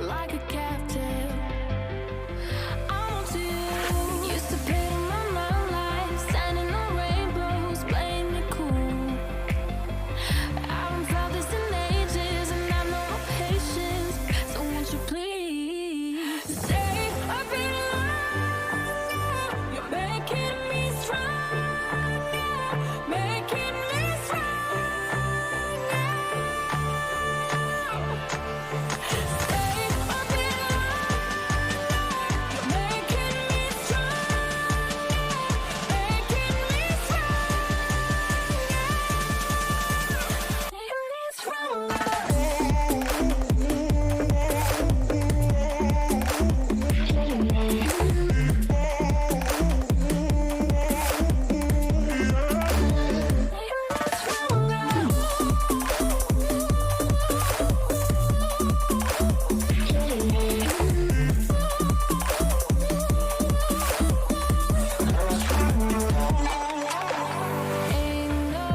like a captive. I want you. Used to pay to my mind like standing on rainbows, playing it cool. I haven't felt this in ages, and I know my patience. So won't you please stay a bit longer? You're making me stronger, making me stronger. Stay a bit longer. You're making me stronger, making me stronger, Ain't no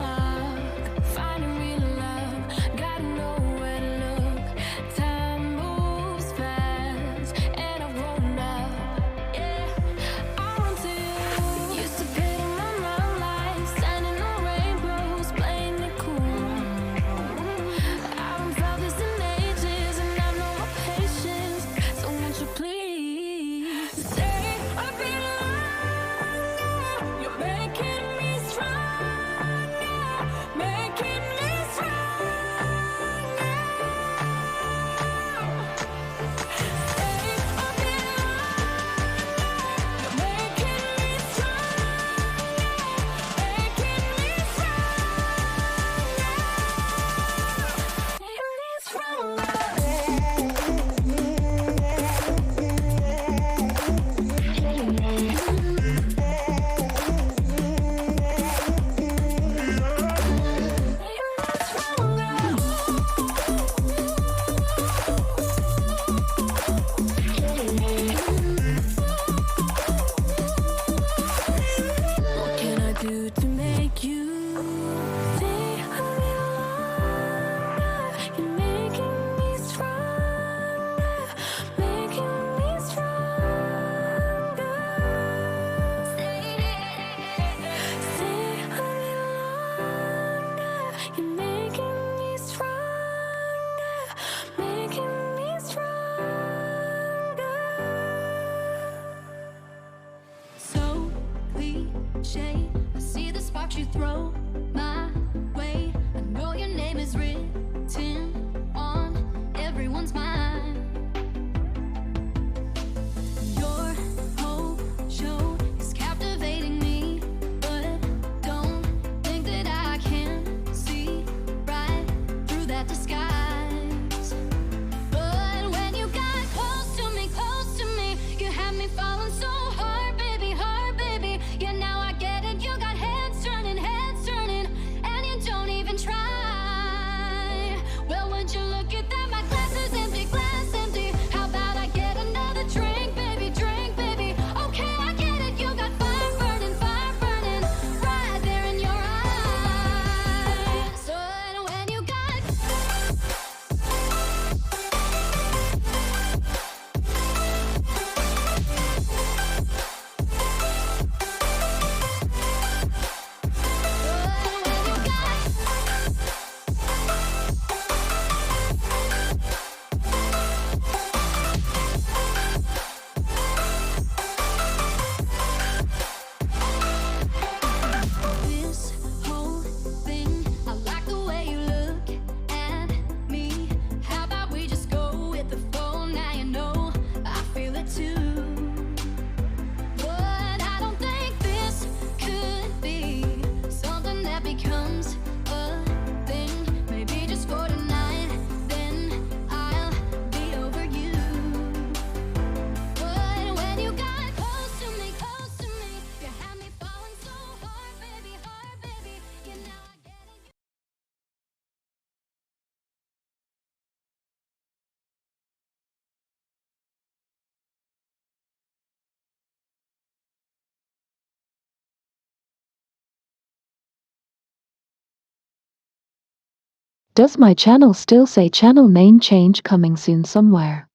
luck finding real love. Gotta know where to look. Time moves fast, and I've grown up. Yeah, I want to. Used to pay to my mind like standing on rainbows, playing it cool. I haven't felt this in ages, and I know my patience. So won't you please stay a bit longer? You're making me stronger, making me stronger. Stay a bit longer. You're making me stronger, making me stronger, What can I do to make you stay a little longer? You're making me stronger. Does my channel still say channel name change coming soon somewhere?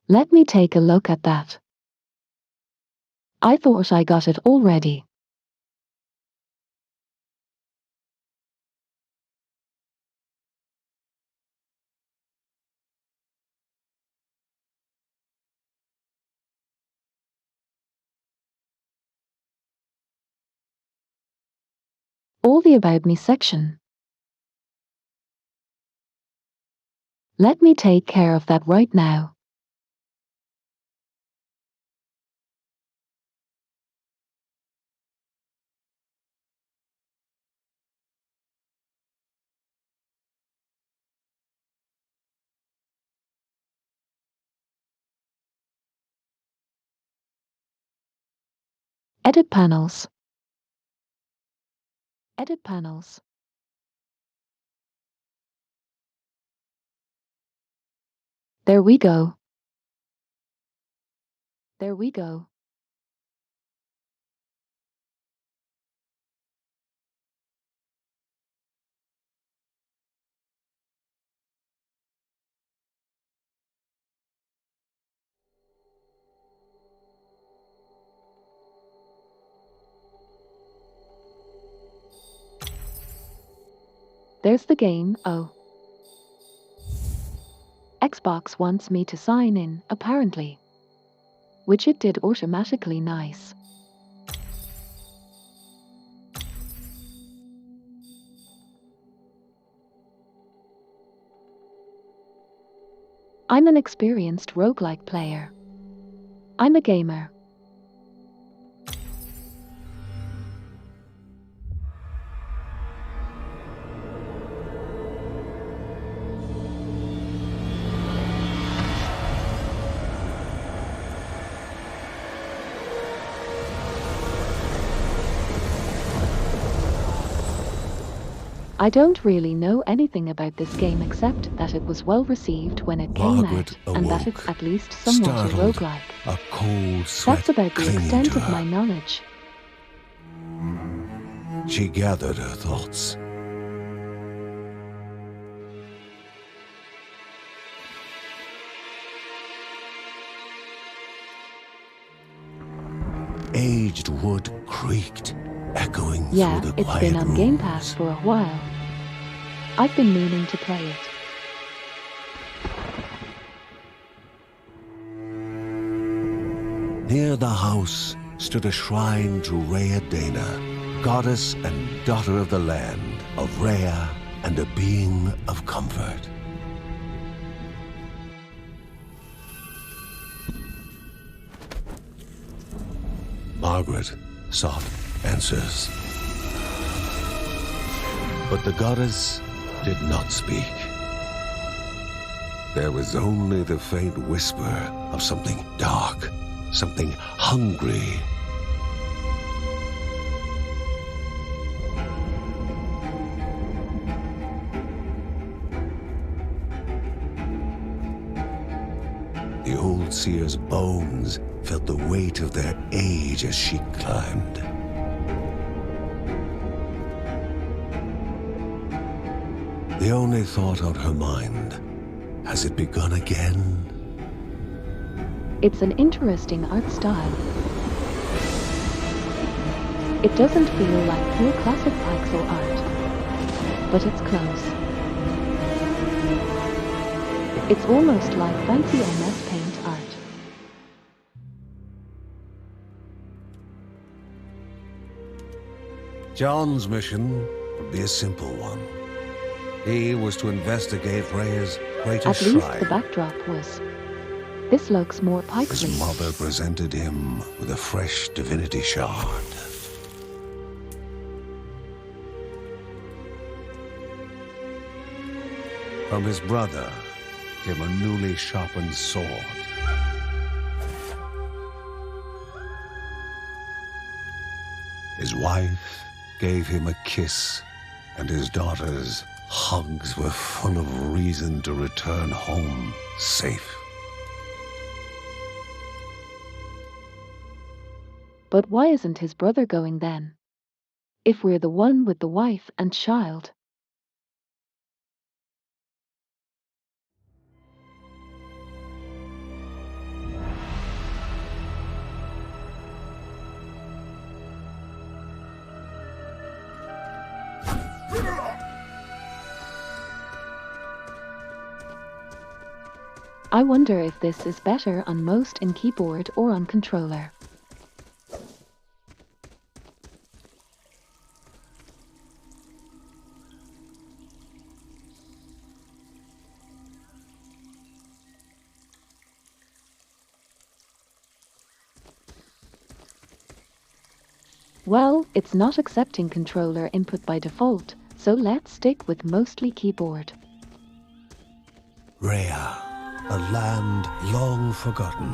Let me take a look at that. I thought I got it already. All the About Me section. Let me take care of that right now. Edit panels. Edit panels. There we go. There we go. There's the game. Oh. Xbox wants me to sign in, apparently. Which it did automatically. Nice. I'm an experienced roguelike player. I'm a gamer. I don't really know anything about this game except that it was well received when it came out, and that it's at least somewhat a roguelike. A cold sweat That's about the clinging extent to of her. my knowledge. She gathered her thoughts. Aged wood creaked, echoing Yeah, through the it's quiet been on Game rooms. Pass for a while. I've been meaning to play it. Near the house stood a shrine to Rhea Dana, goddess and daughter of the land, of Rhea and a being of comfort. Margaret sought answers. But the goddess did not speak. There was only the faint whisper of something dark, something hungry. The old seer's bones felt the weight of their age as she climbed. The only thought on her mind, has it begun again? It's an interesting art style. It doesn't feel like pure classic pixel art, but it's close. It's almost like fancy MS Paint art. John's mission would be a simple one. He was to investigate Rhea's greatest At least shrine. the backdrop was. This looks more His pixely. mother presented him with a fresh divinity shard. From his brother came a newly sharpened sword. His wife gave him a kiss, and his daughter's hugs were full of reason to return home safe. But why isn't his brother going then? If we're the one with the wife and child. I wonder if this is better on most in keyboard or on controller. Well, it's not accepting controller input by default, so let's stick with mostly keyboard. Rhea, a land long forgotten,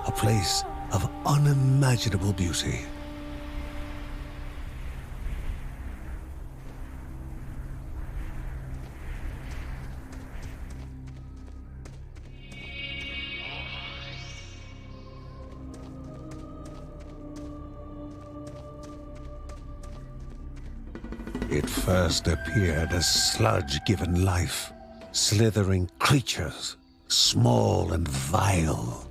a place of unimaginable beauty. It first appeared as sludge given life, slithering creatures, small and vile.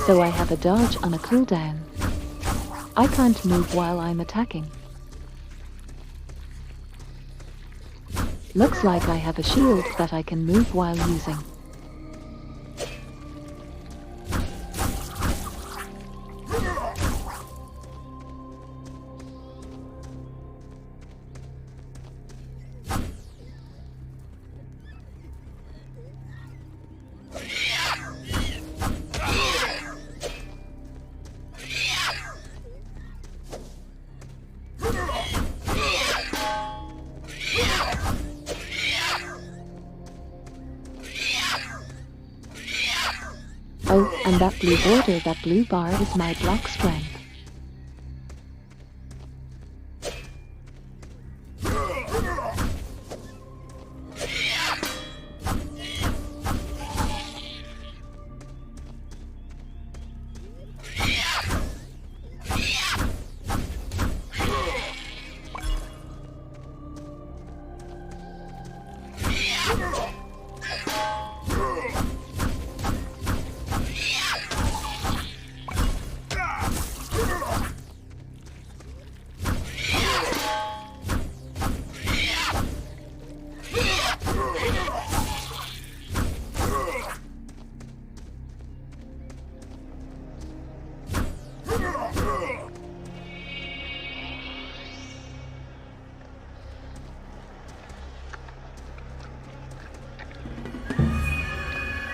So I have a dodge on a cooldown. I can't move while I'm attacking. Looks like I have a shield that I can move while using. Oh, and that blue border, that blue bar is my block strength.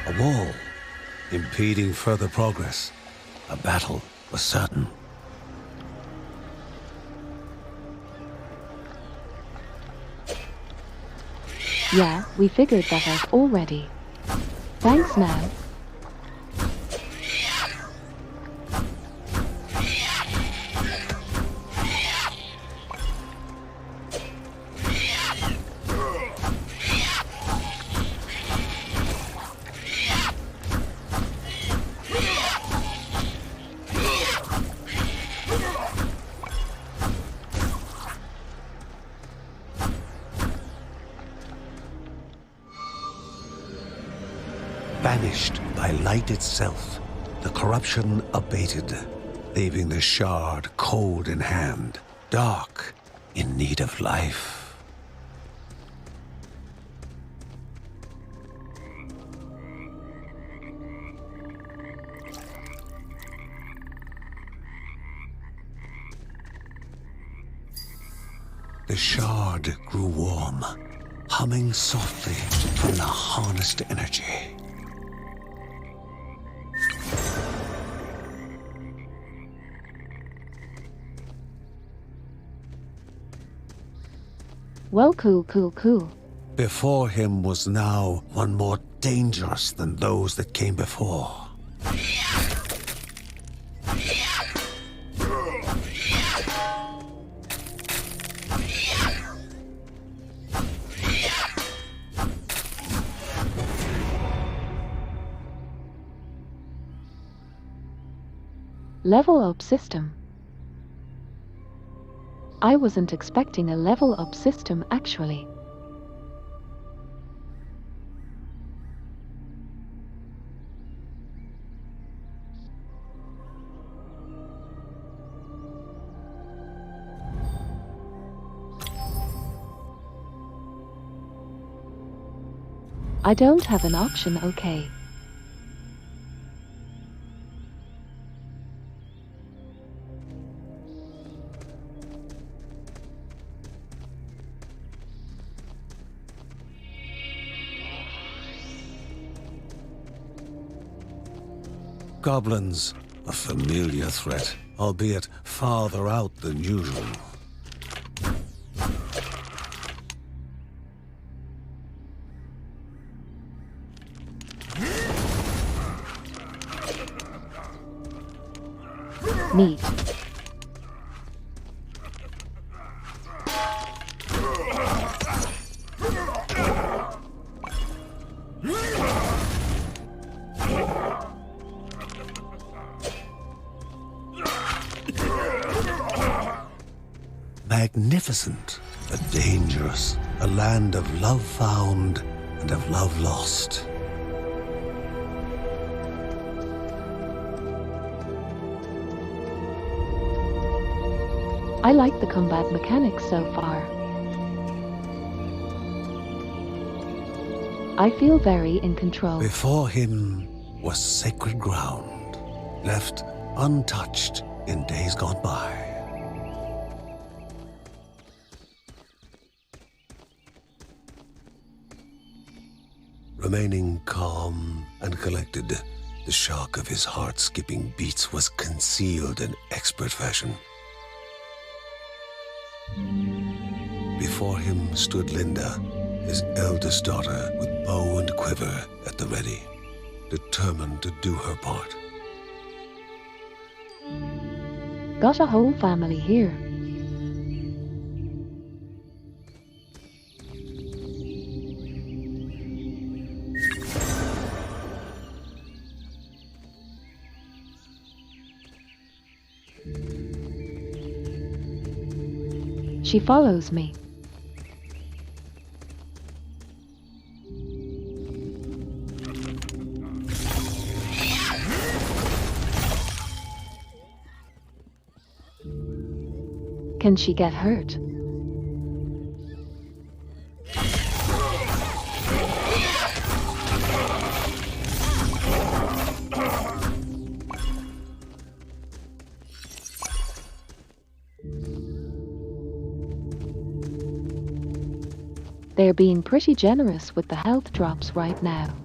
A wall, impeding further progress. A battle was certain. Yeah, we figured that out already. Thanks now. Banished by light itself, the corruption abated, leaving the shard cold in hand, dark, in need of life. The shard grew warm, humming softly from the harnessed energy. Well, cool. Before him was now one more dangerous than those that came before. Level up system. I wasn't expecting a level up system actually. I don't have an option, okay. Goblins, a familiar threat, albeit farther out than usual. Neat. Magnificent, but dangerous, a land of love found and of love lost. I like the combat mechanics so far. I feel very in control. Before him was sacred ground, left untouched in days gone by. Remaining calm and collected, the shock of his heart-skipping beats was concealed in expert fashion. Before him stood Linda, his eldest daughter, with bow and quiver at the ready, determined to do her part. Got a whole family here. She follows me. Can she get hurt? They're being pretty generous with the health drops right now.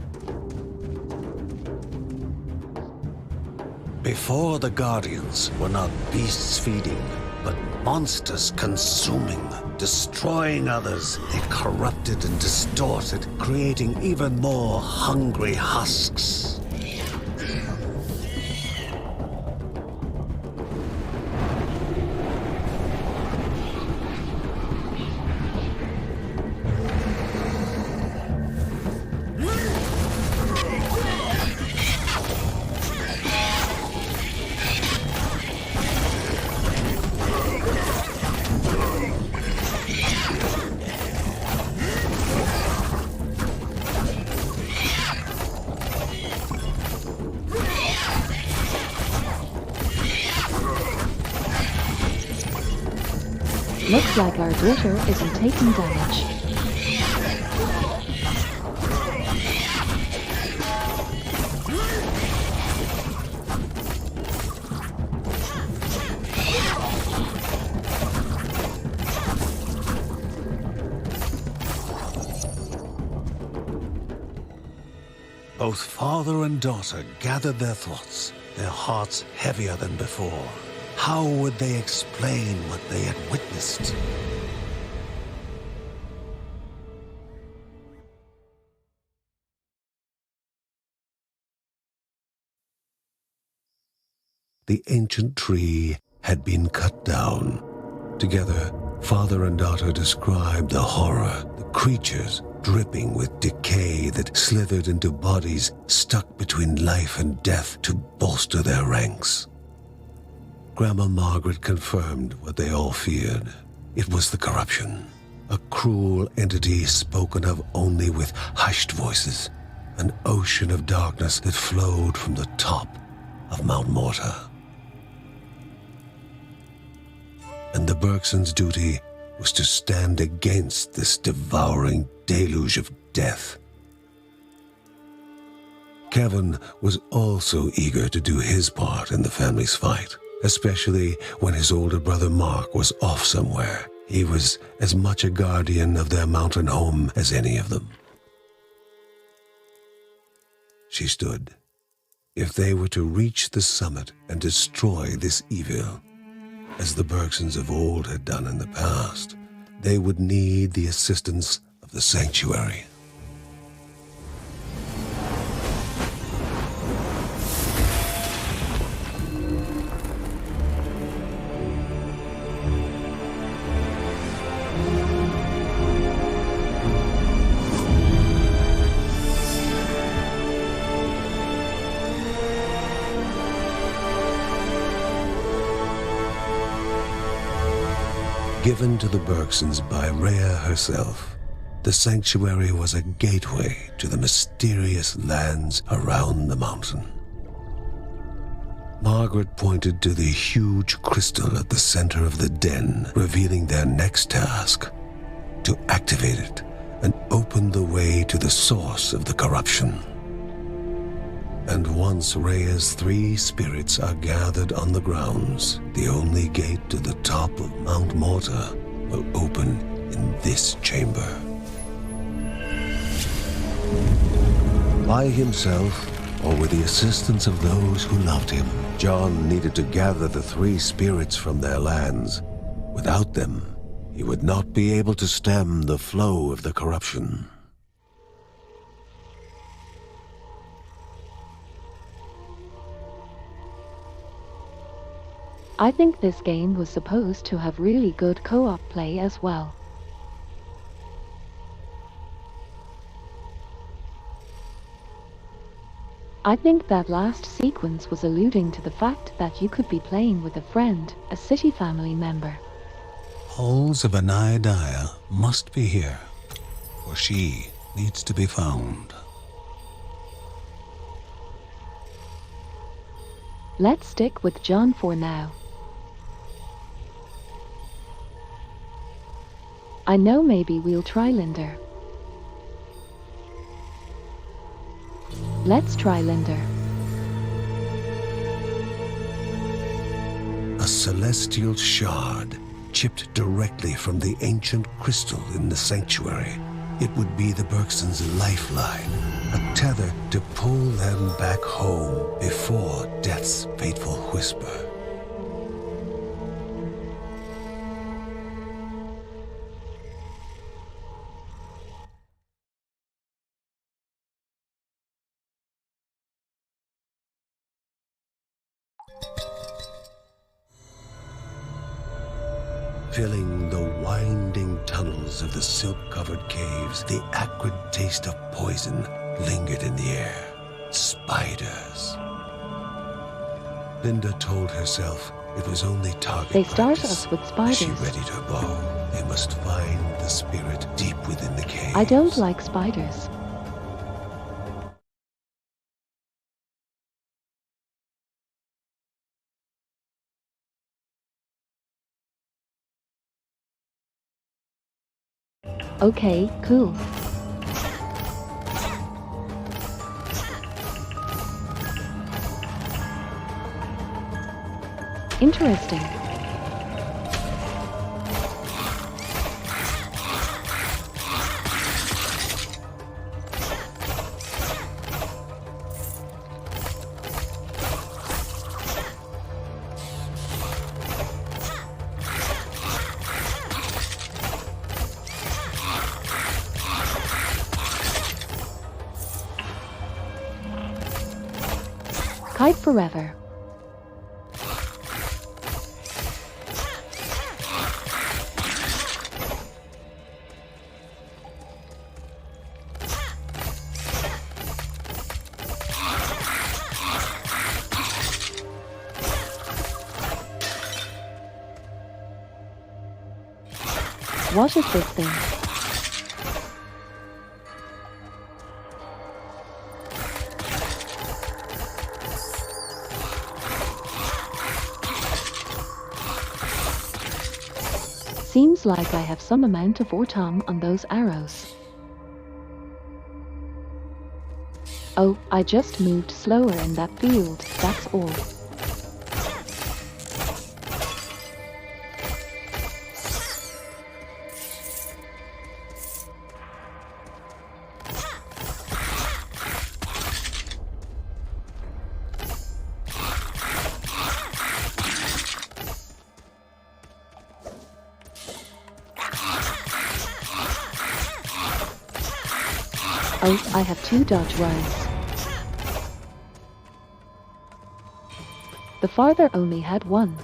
Before the Guardians were not beasts feeding, but monsters consuming, destroying others. They corrupted and distorted, creating even more hungry husks. Looks like our daughter isn't taking damage. Both father and daughter gathered their thoughts, their hearts heavier than before. How would they explain what they had witnessed? The ancient tree had been cut down. Together, father and daughter described the horror, the creatures dripping with decay that slithered into bodies stuck between life and death to bolster their ranks. Grandma Margaret confirmed what they all feared. It was the corruption, a cruel entity spoken of only with hushed voices, an ocean of darkness that flowed from the top of Mount Morta. And the Bergsons' duty was to stand against this devouring deluge of death. Kevin was also eager to do his part in the family's fight, especially when his older brother Mark was off somewhere. He was as much a guardian of their mountain home as any of them. She stood. If they were to reach the summit and destroy this evil, as the Bergsons of old had done in the past, they would need the assistance of the sanctuary. Given to the Bergsons by Rhea herself, the sanctuary was a gateway to the mysterious lands around the mountain. Margaret pointed to the huge crystal at the center of the den, revealing their next task: to activate it and open the way to the source of the corruption. And once Rhea's 3 spirits are gathered on the grounds, the only gate to the top of Mount Morta will open in this chamber. By himself, or with the assistance of those who loved him, John needed to gather the 3 spirits from their lands. Without them, he would not be able to stem the flow of the corruption. I think this game was supposed to have really good co-op play as well. I think that last sequence was alluding to the fact that you could be playing with a friend, a city family member. Halls of Anaidia must be here, for she needs to be found. Let's stick with John for now. I know maybe we'll try Linder. Let's try Linder. A celestial shard chipped directly from the ancient crystal in the sanctuary. It would be the Bergsons' lifeline, a tether to pull them back home before death's fateful whisper. Filling the winding tunnels of the silk-covered caves, the acrid taste of poison lingered in the air. Spiders. Linda told herself it was only target They start practice. us with As spiders. she readied her bow, they must find the spirit deep within the caves. I don't like spiders. Okay, cool. Interesting. Kite forever. What is this thing? Seems like I have some amount of autumn on those arrows. Oh, I just moved slower in that field, that's all. Oh, I have 2 dodge rounds. The farther only had 1.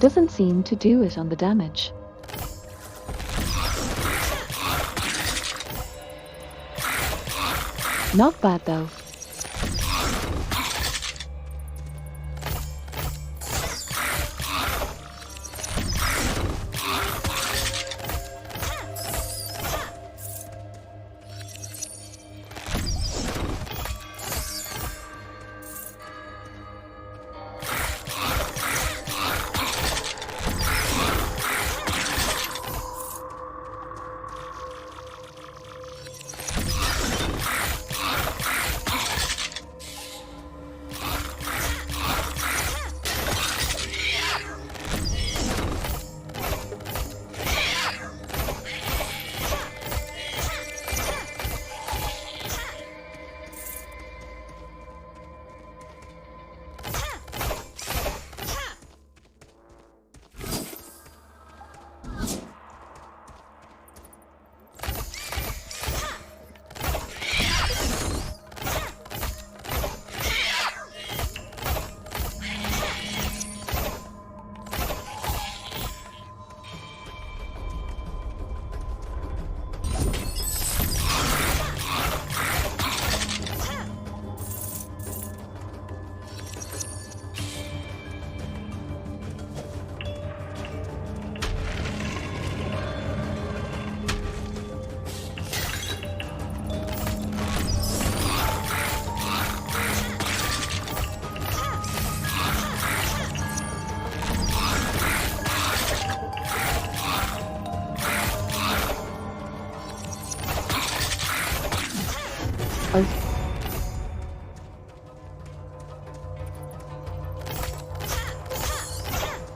Doesn't seem to do it on the damage. Not bad though.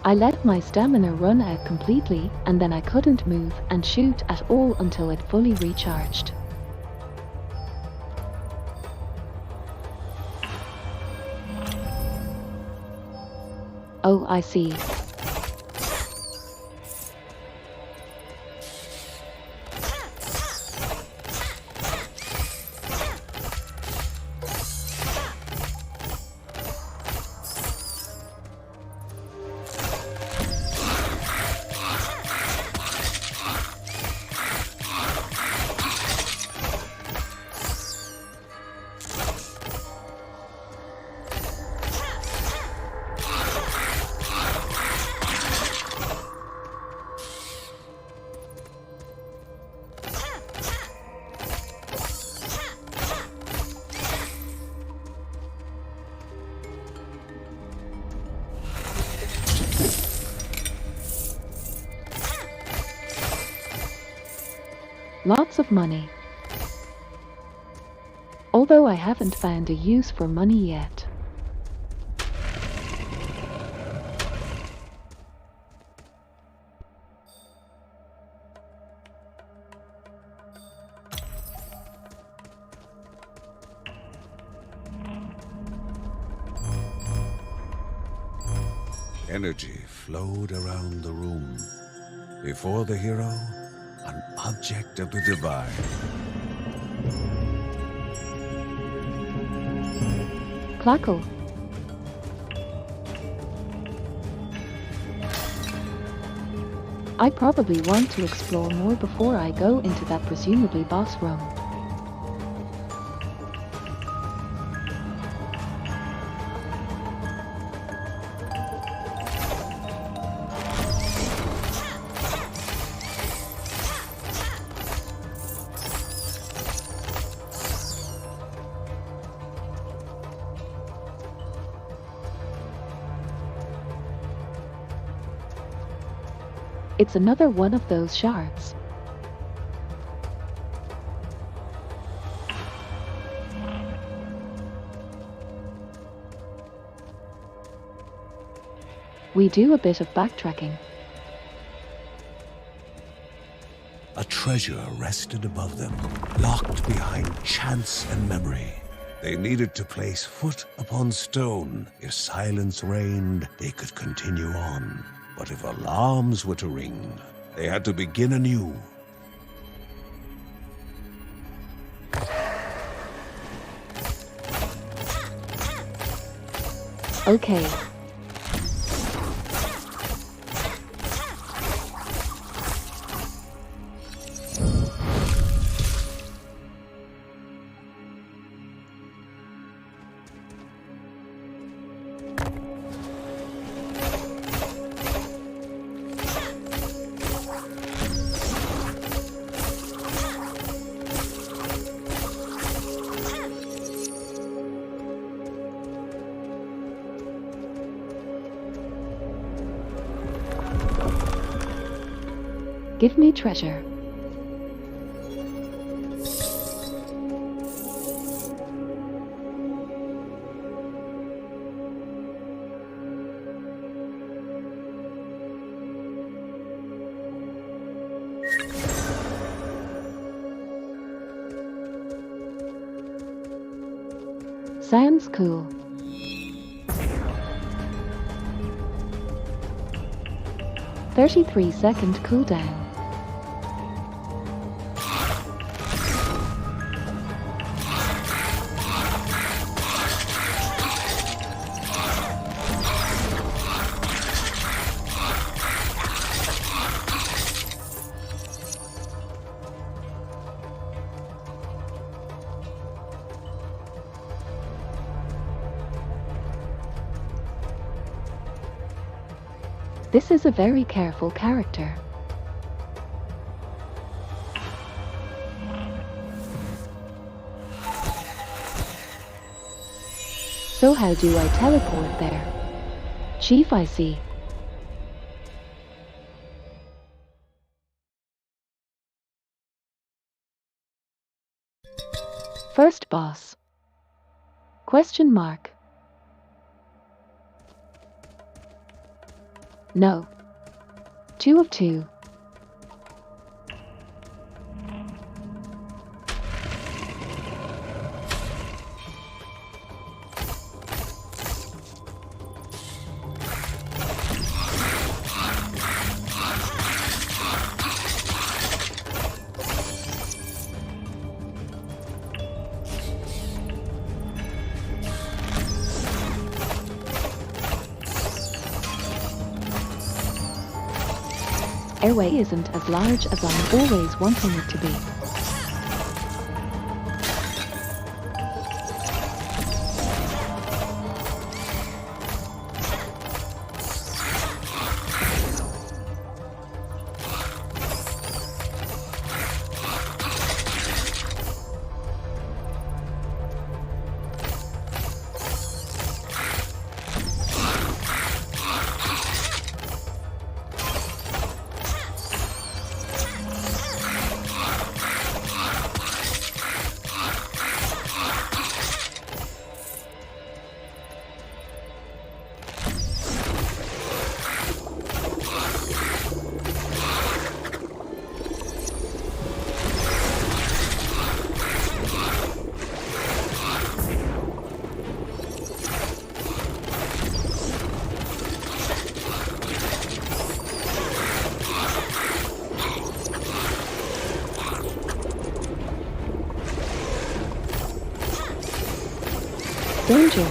I let my stamina run out completely, and then I couldn't move and shoot at all until it fully recharged. Oh, I see. lots of money. Although I haven't found a use for money yet. Energy flowed around the room. Before the hero, an object of the divine. Clackle. I probably want to explore more before I go into that presumably boss room. It's another one of those shards. We do a bit of backtracking. A treasure rested above them, locked behind chance and memory. They needed to place foot upon stone. If silence reigned, they could continue on. But if alarms were to ring, they had to begin anew. Okay. Give me treasure. Sounds cool. "33-second cooldown. This is a very careful character. So how do I teleport there? Chief, I see. First boss. Question mark. No. 2 of 2. Airway isn't as large as I'm always wanting it to be. Danger!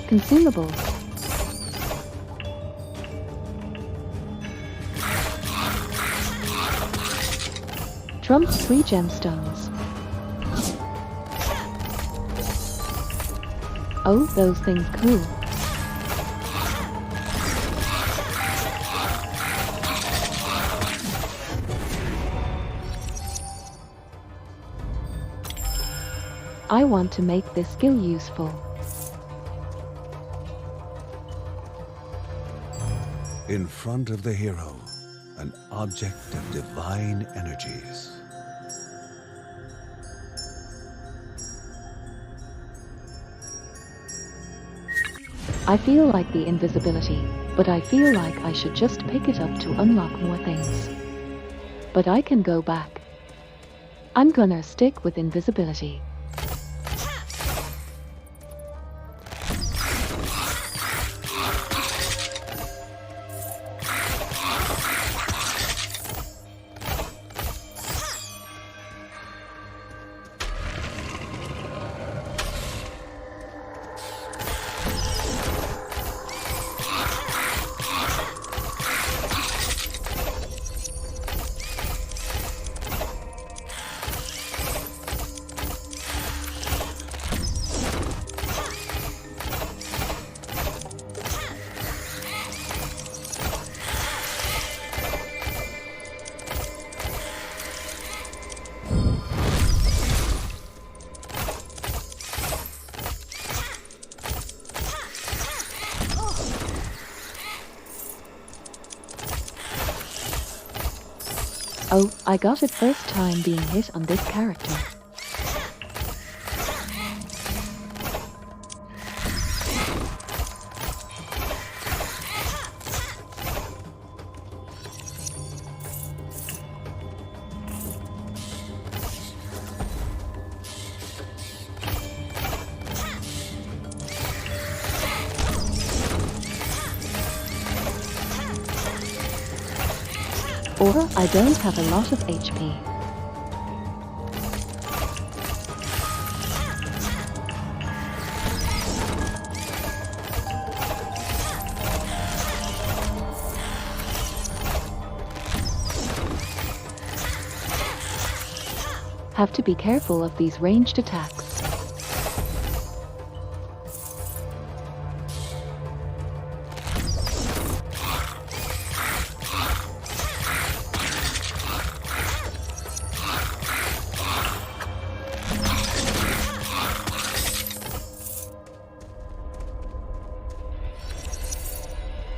Consumables. Trump 3 gemstones. Oh, those things cool. I want to make this skill useful. In front of the hero, an object of divine energies. I feel like the invisibility, but I feel like I should just pick it up to unlock more things. But I can go back. I'm gonna stick with invisibility. Oh, I got it first time being hit on this character. Or I don't have a lot of HP. Have to be careful of these ranged attacks.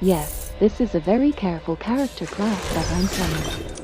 Yes, this is a very careful character class that I'm playing.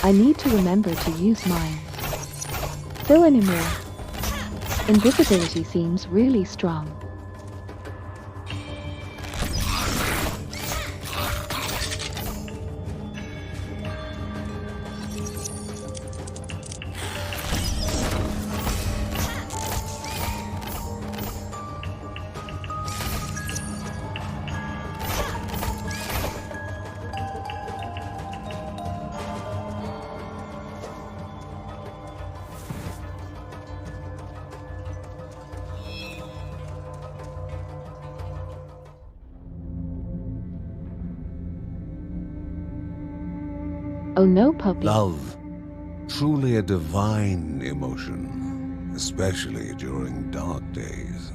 I need to remember to use mine. Still anymore. Invisibility seems really strong. Oh no, puppy. Love, truly a divine emotion, especially during dark days.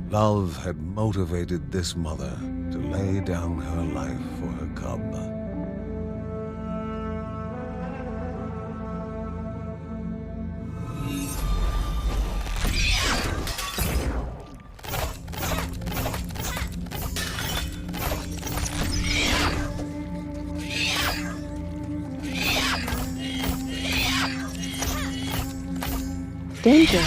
Love had motivated this mother to lay down her life for her cub. Danger.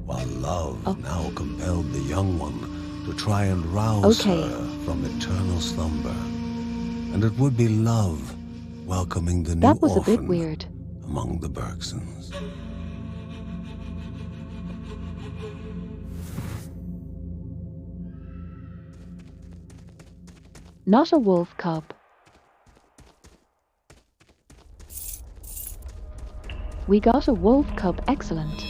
While love now compelled the young one to try and rouse her from eternal slumber. And it would be love welcoming the new That was a bit orphan weird. among the Bergsons. Not a wolf cub. We got a wolf cub, excellent.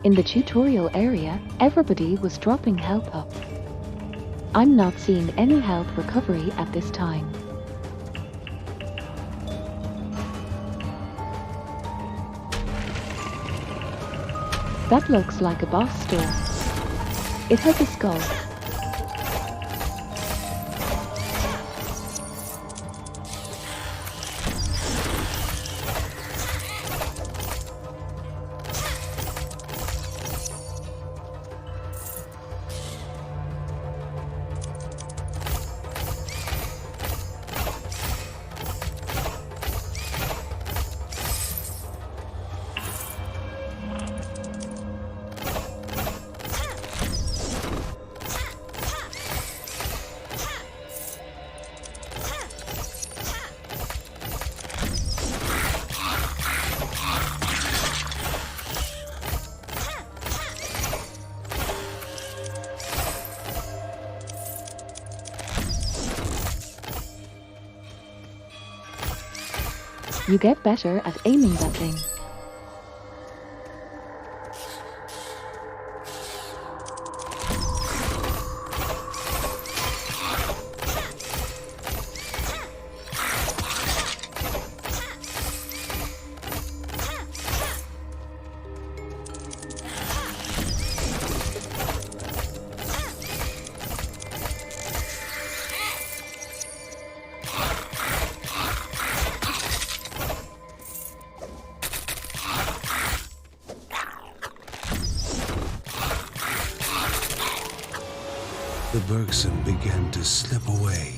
In the tutorial area, everybody was dropping health up. I'm not seeing any health recovery at this time. That looks like a boss store. It has a skull. You get better at aiming that thing. The Bergson began to slip away,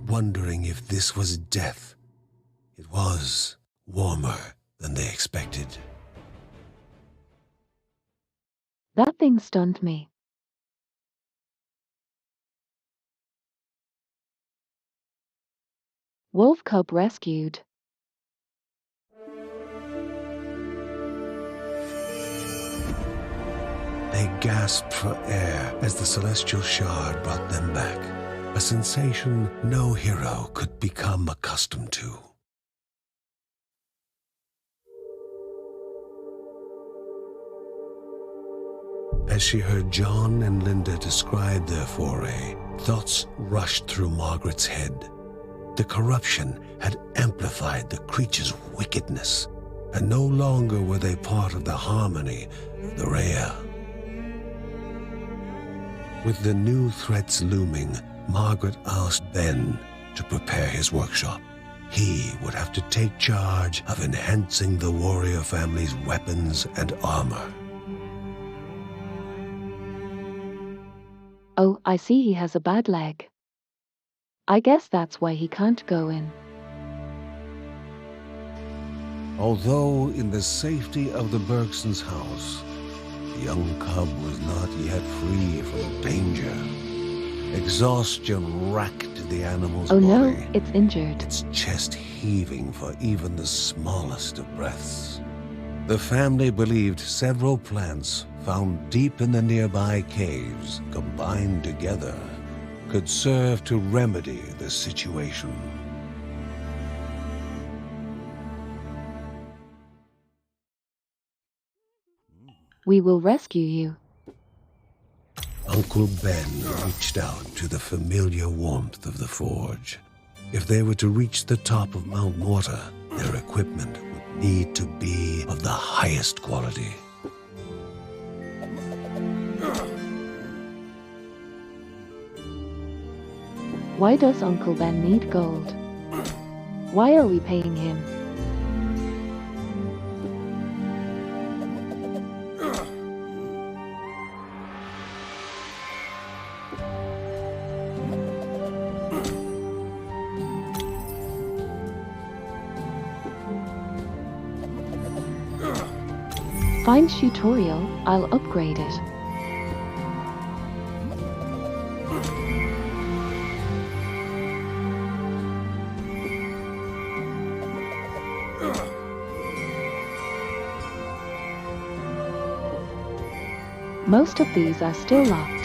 wondering if this was death. It was warmer than they expected. That thing stunned me. Wolf cub rescued. They gasped for air as the celestial shard brought them back, a sensation no hero could become accustomed to. As she heard John and Linda describe their foray, thoughts rushed through Margaret's head. The corruption had amplified the creature's wickedness, and no longer were they part of the harmony of the Rhea. With the new threats looming, Margaret asked Ben to prepare his workshop. He would have to take charge of enhancing the warrior family's weapons and armor. Oh, I see he has a bad leg. I guess that's why he can't go in. Although in the safety of the Bergsons' house, the young cub was not yet free from danger. Exhaustion racked the animal's Oh body. no, it's injured. Its chest heaving for even the smallest of breaths. The family believed several plants found deep in the nearby caves, combined together, could serve to remedy the situation. We will rescue you. Uncle Ben reached out to the familiar warmth of the forge. If they were to reach the top of Mount Morta, their equipment would need to be of the highest quality. Why does Uncle Ben need gold? Why are we paying him? Find tutorial, I'll upgrade it. Most of these are still locked.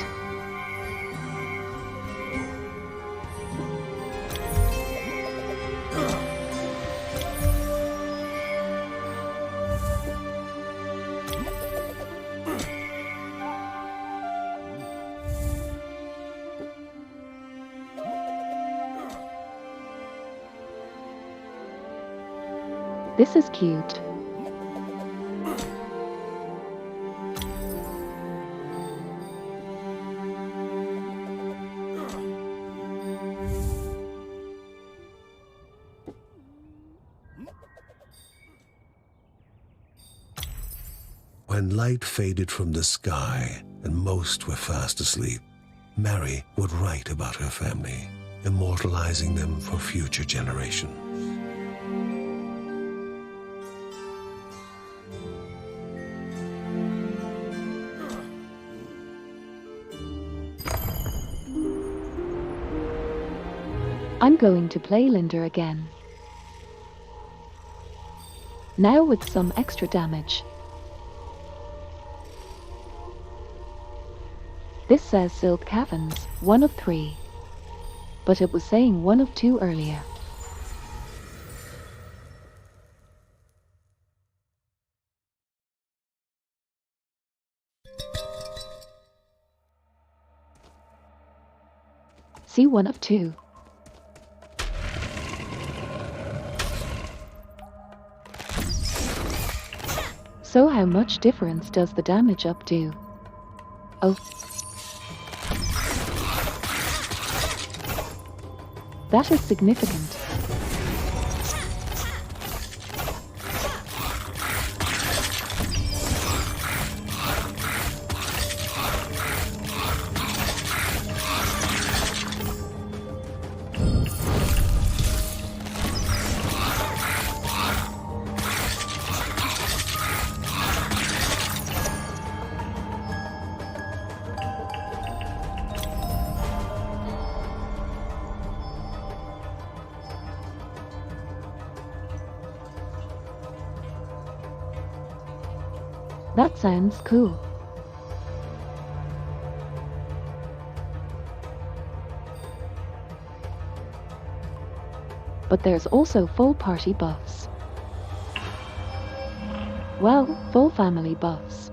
This is cute. When light faded from the sky and most were fast asleep, Mary would write about her family, immortalizing them for future generations. I'm going to play Linda again. Now with some extra damage. This says Silt Caverns, 1 of 3. But it was saying 1 of 2 earlier. See 1 of 2. So how much difference does the damage up do? Oh. That is significant. That sounds cool. But there's also full party buffs. Well, full family buffs.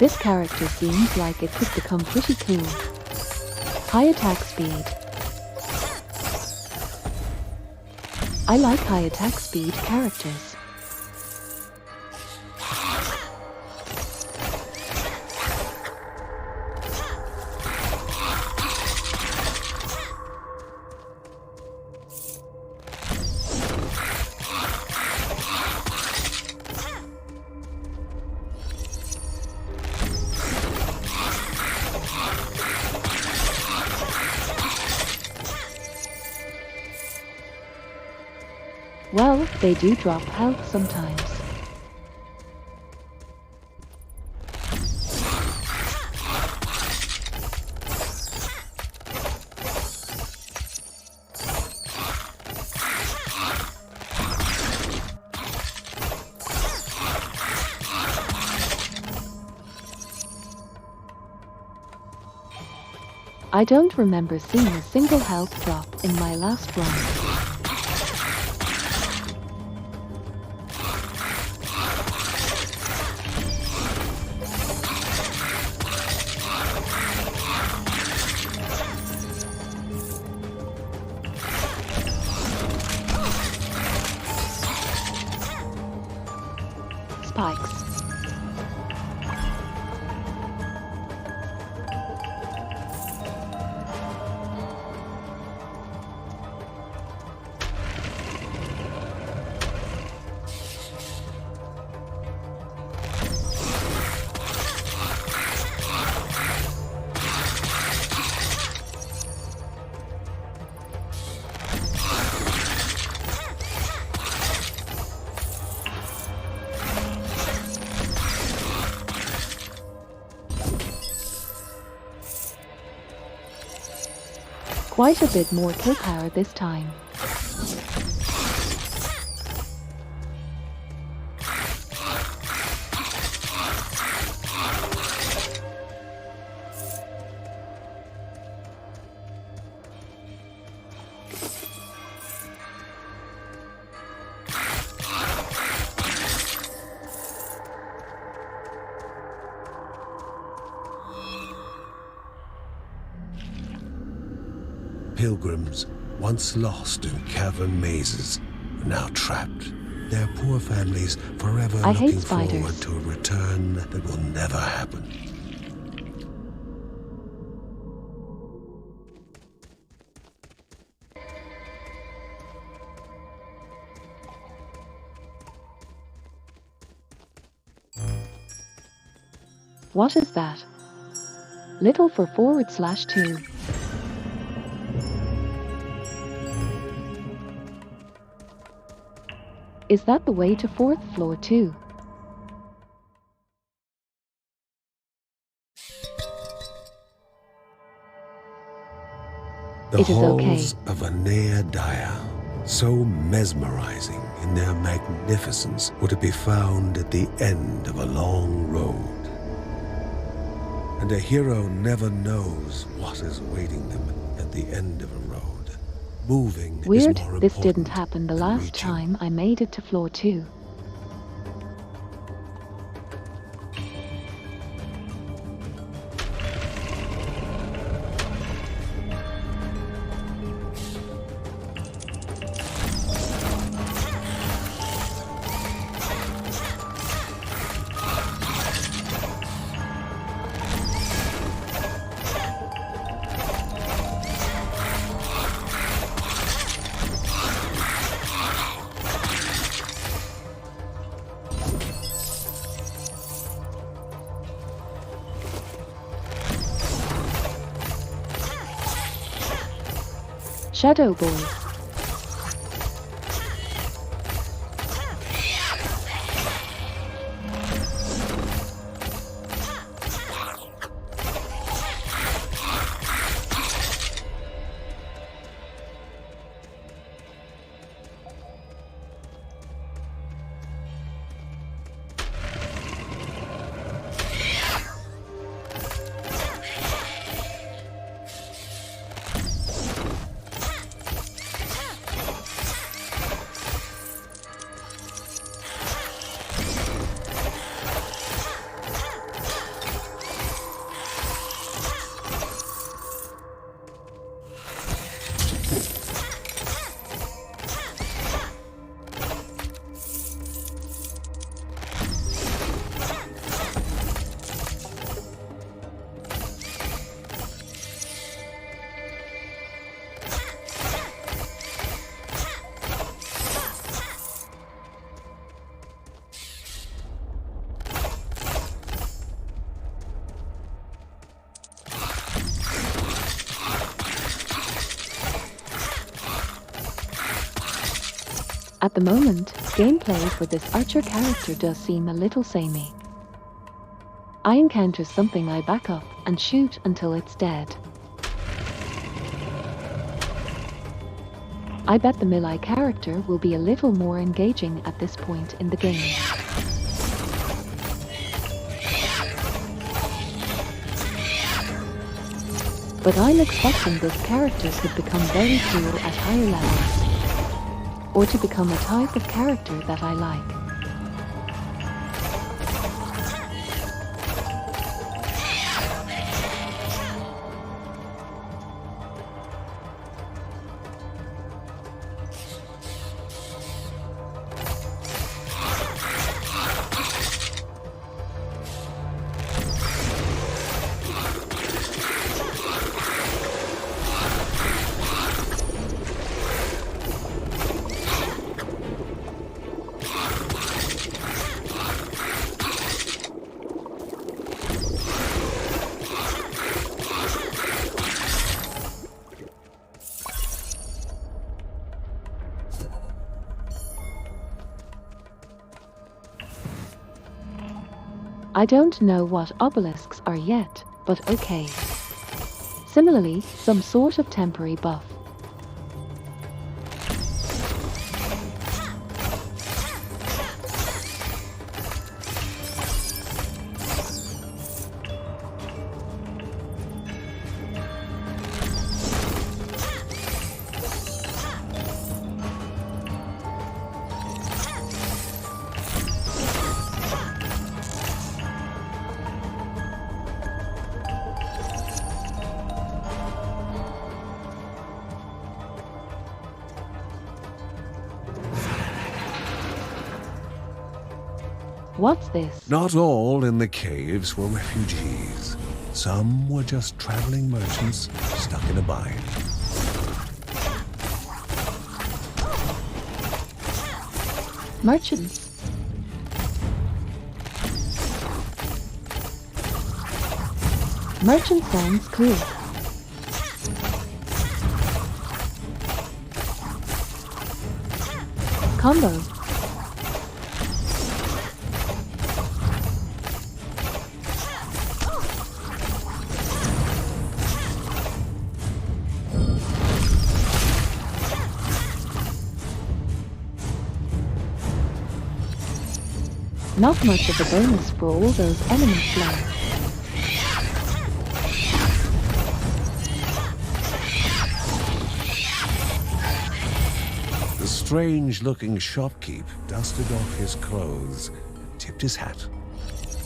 This character seems like it could become pretty cool. High attack speed. I like high attack speed characters. They do drop health sometimes. I don't remember seeing a single health drop in my last run. Spikes. Quite a bit more kill power this time. Pilgrims, once lost in cavern mazes, are now trapped. Their poor families forever I hate looking spiders. forward to a return that will never happen. What is that? Little for /2. Is that the way to 4th floor too? The It is okay. halls of Anea Dia, so mesmerizing in their magnificence, were to be found at the end of a long road. And a hero never knows what is awaiting them at the end of a road. Moving Weird, is more this important didn't happen the than last reaching. time I made it to floor 2. Shadow Boy. At the moment, gameplay for this archer character does seem a little samey. I encounter something, I back up and shoot until it's dead. I bet the melee character will be a little more engaging at this point in the game. But I'm expecting this character could become very cool at higher levels, or to become a type of character that I like. I don't know what obelisks are yet, but okay. Similarly, some sort of temporary buff. What's this? Not all in the caves were refugees. Some were just traveling merchants stuck in a bind. Merchants. Merchant sounds cool. Combo. Not much of a bonus for all those enemy slayers. The strange-looking shopkeep dusted off his clothes, tipped his hat.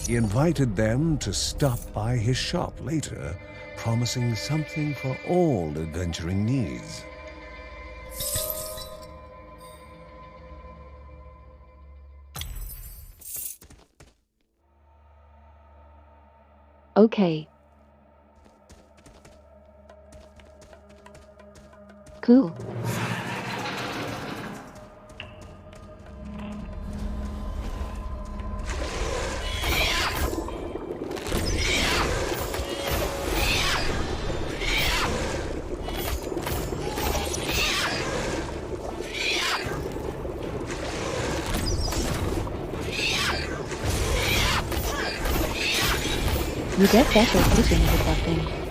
He invited them to stop by his shop later, promising something for all adventuring needs. Okay. Cool. You get better hitting with that thing.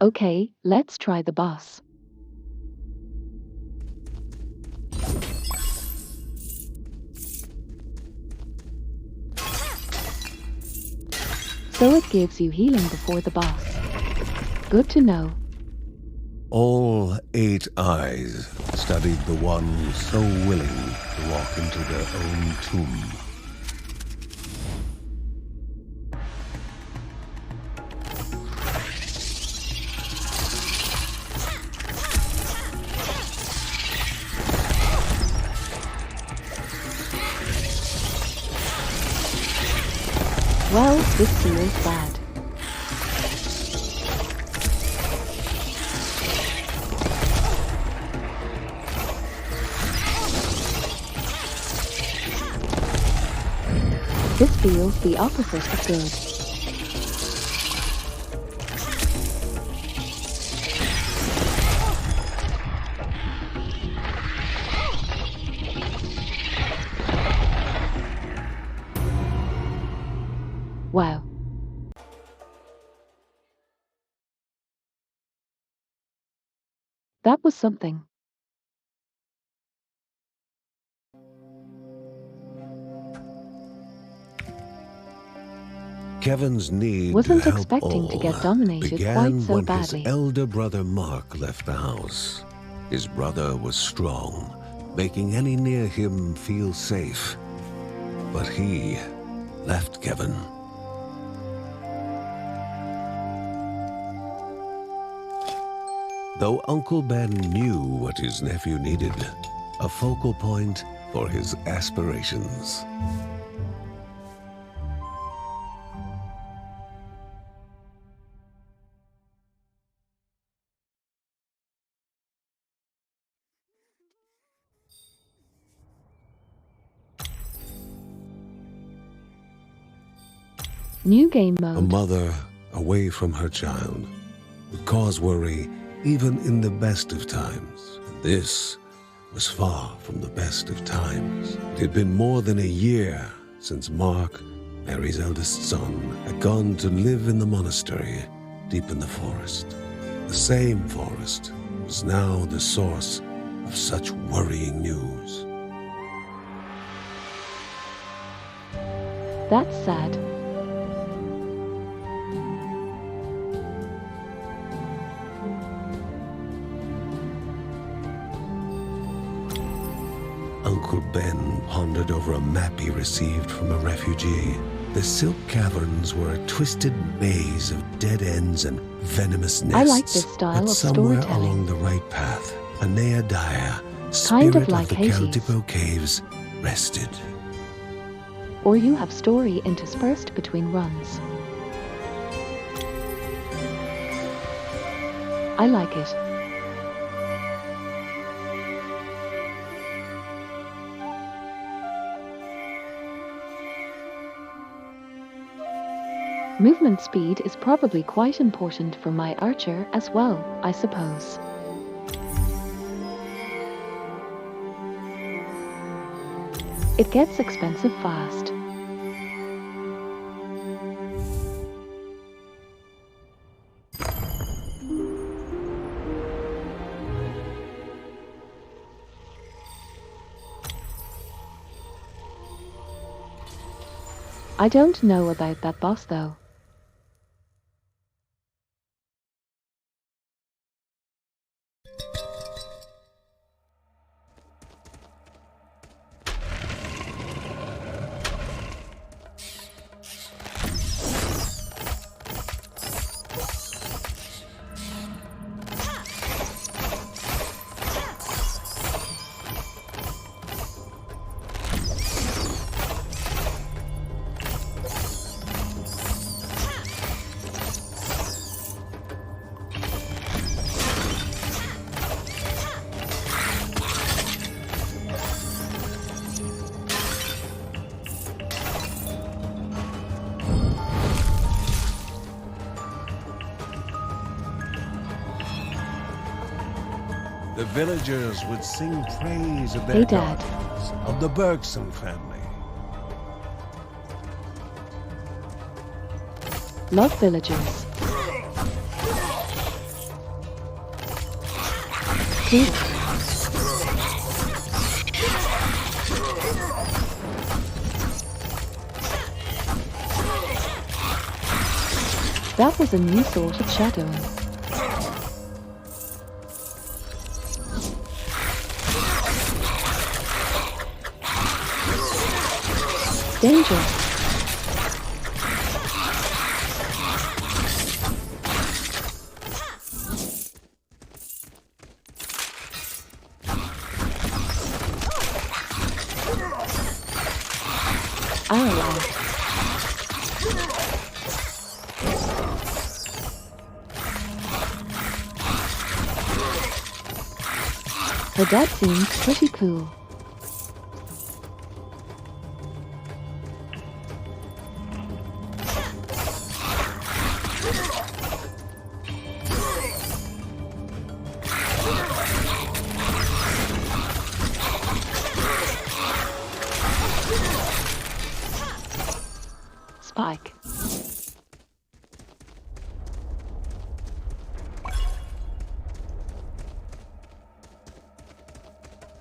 Okay, let's try the boss. So it gives you healing before the boss. Good to know. All 8 eyes studied the one so willing to walk into their own tomb. Well, this feels bad. This feels the opposite of good. Wow. That was something. Kevin's need Wasn't to help expecting to all get dominated began quite so when badly. his elder brother Mark left the house. His brother was strong, making any near him feel safe. But he left Kevin. Though Uncle Ben knew what his nephew needed, a focal point for his aspirations. New game A mode. mother away from her child would cause worry even in the best of times. And this was far from the best of times. It had been more than a year since Mark, Mary's eldest son, had gone to live in the monastery deep in the forest. The same forest was now the source of such worrying news. That's sad. Uncle Ben pondered over a map he received from a refugee. The Silk Caverns were a twisted maze of dead ends and venomous nests. I like this style but of somewhere storytelling. along the right path, a Neadia, Kind spirit of like the Hades. Keltipo Caves, rested. Or you have story interspersed between runs. I like it. Movement speed is probably quite important for my archer as well, I suppose. It gets expensive fast. I don't know about that boss though. The villagers would sing praise of their Hey, Dad. guardians, of the Bergson family. Love villagers. Dude. That was a new sort of shadowing. Danger! Ow. Her dad seems pretty cool. Spike.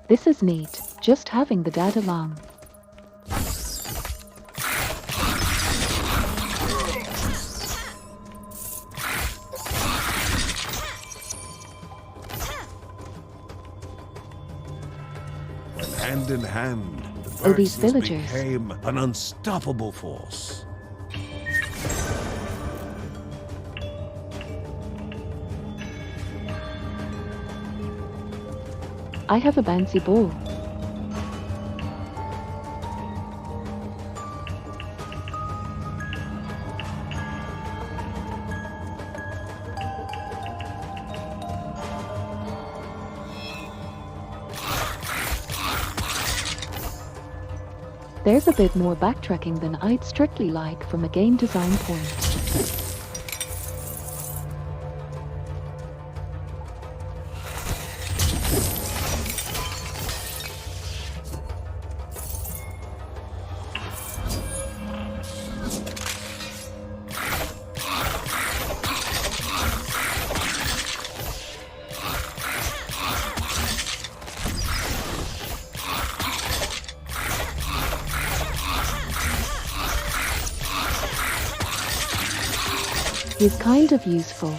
This is neat, just having the dad along. Hand in hand, the Oh, these Verses villagers. became an unstoppable force. I have a bouncy ball. There's a bit more backtracking than I'd strictly like from a game design point. He's kind of useful.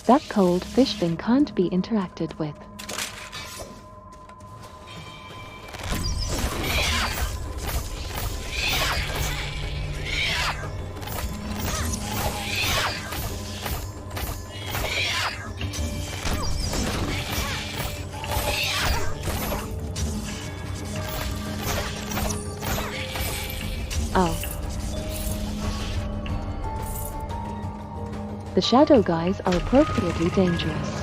That cold fish thing can't be interacted with. Oh. The shadow guys are appropriately dangerous.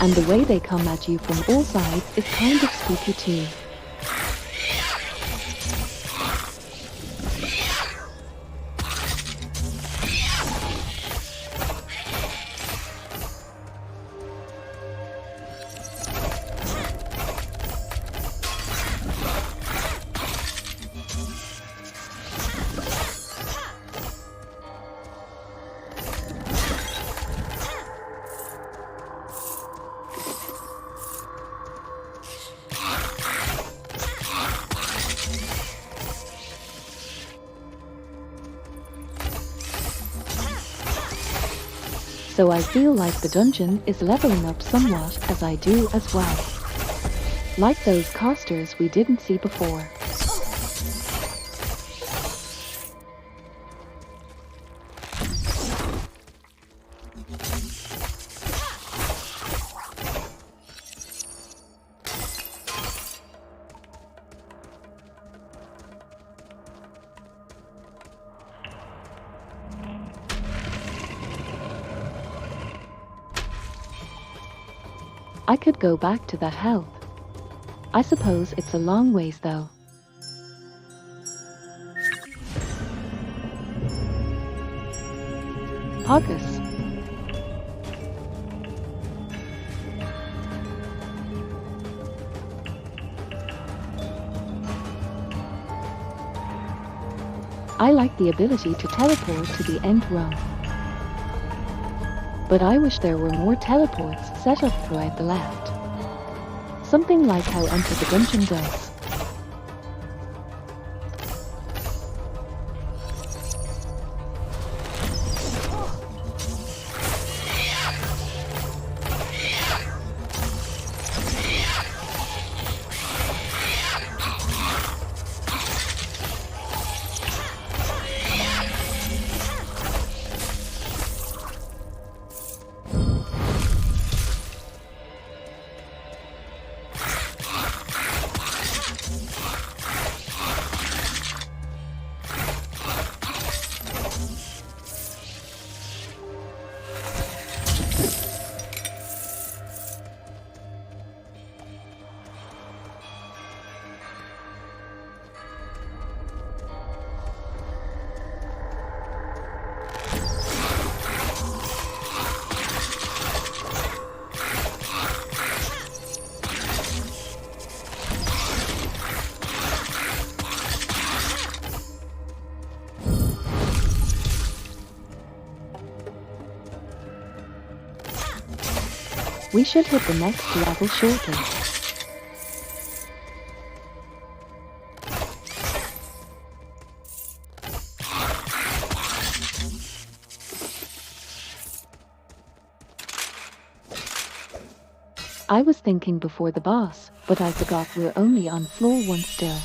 And the way they come at you from all sides is kind of spooky too. So I feel like the dungeon is leveling up somewhat as I do as well. Like those casters we didn't see before. I could go back to that health. I suppose it's a long ways though. Pogus. I like the ability to teleport to the end room. But I wish there were more teleports set up throughout the left. Something like how Enter the Gungeon does. We should hit the next level shortly. I was thinking before the boss, but I forgot we're only on floor 1 still.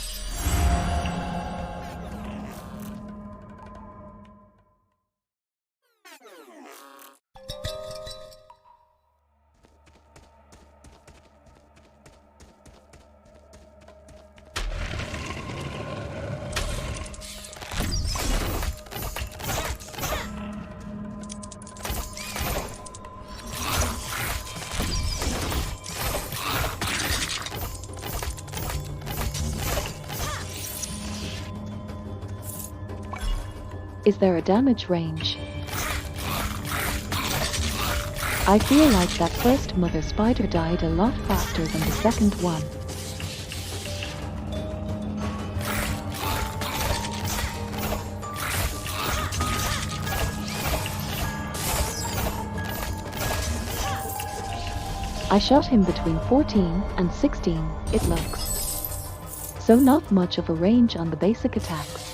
Is there a damage range? I feel like that first mother spider died a lot faster than the second one. I shot him between 14 and 16, it looks. So not much of a range on the basic attacks.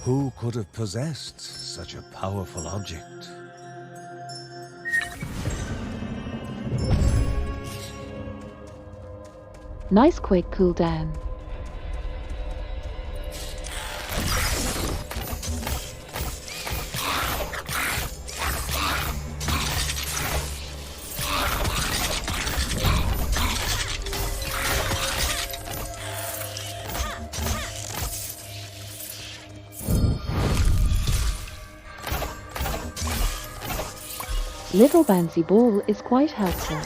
Who could have possessed such a powerful object? Nice quick cooldown. Little bouncy ball is quite helpful.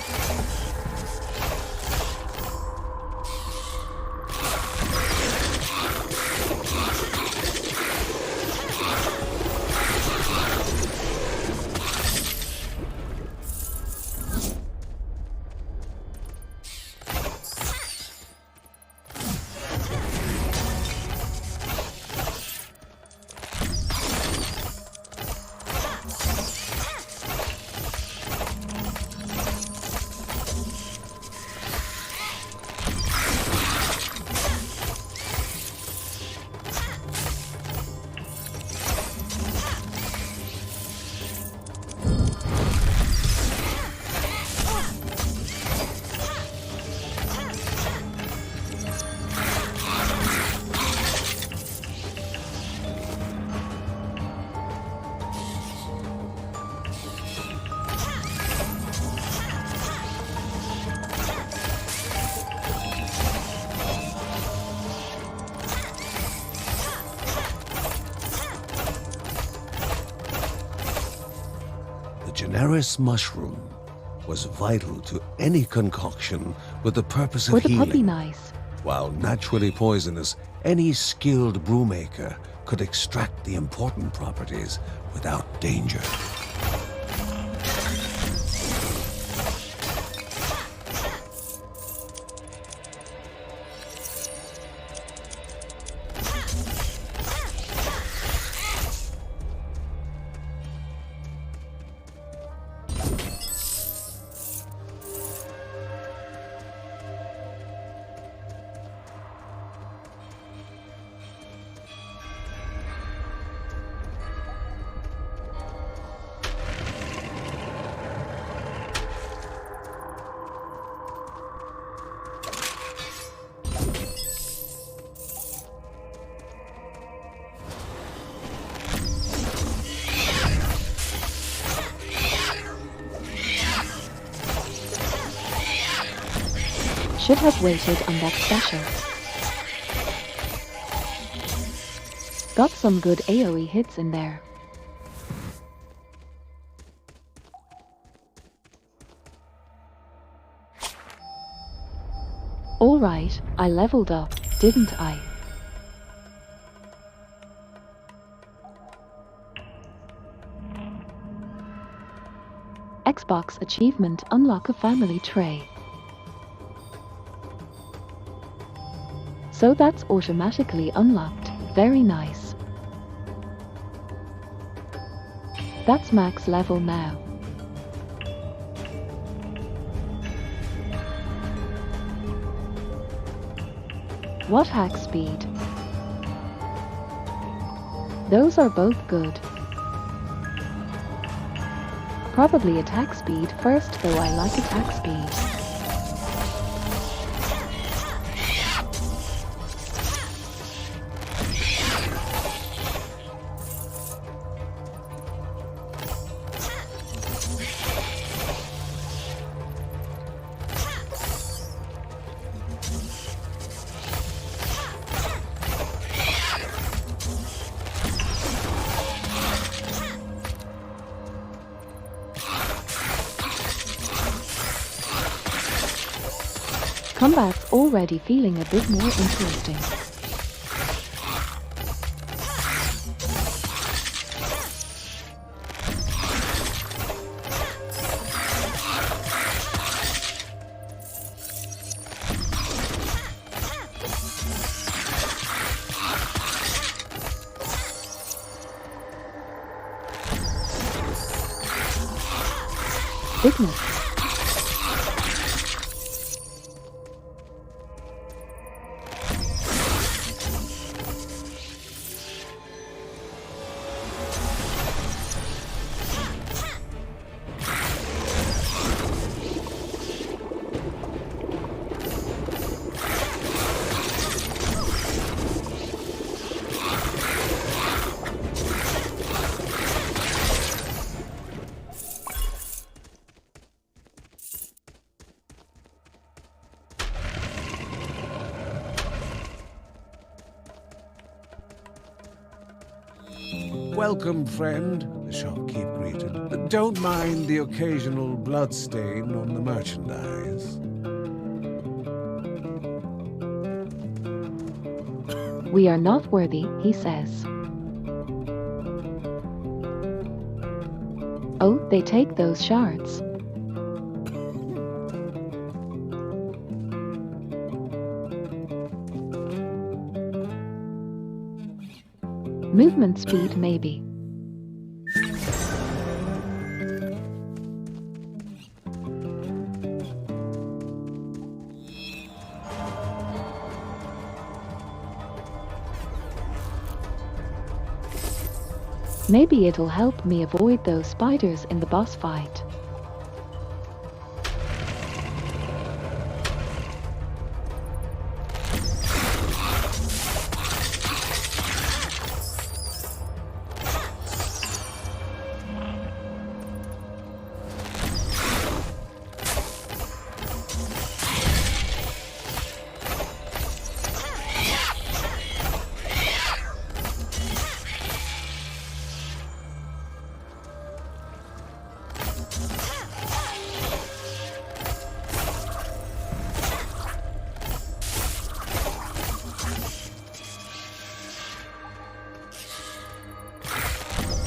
generis mushroom was vital to any concoction with the purpose of Were the healing. puppy nice? While naturally poisonous, any skilled brewmaker could extract the important properties without danger. Should have waited on that special. Got some good AoE hits in there. Alright, I leveled up, didn't I? Xbox achievement: unlock a family tray. So that's automatically unlocked. Very nice. That's max level now. What hack speed? Those are both good. Probably attack speed first, though I like attack speed. Combat's already feeling a bit more interesting. Goodness. Welcome, friend, the shopkeep greeted. Don't mind the occasional bloodstain on the merchandise. We are not worthy, he says. Oh, they take those shards. Movement speed, maybe. Maybe it'll help me avoid those spiders in the boss fight.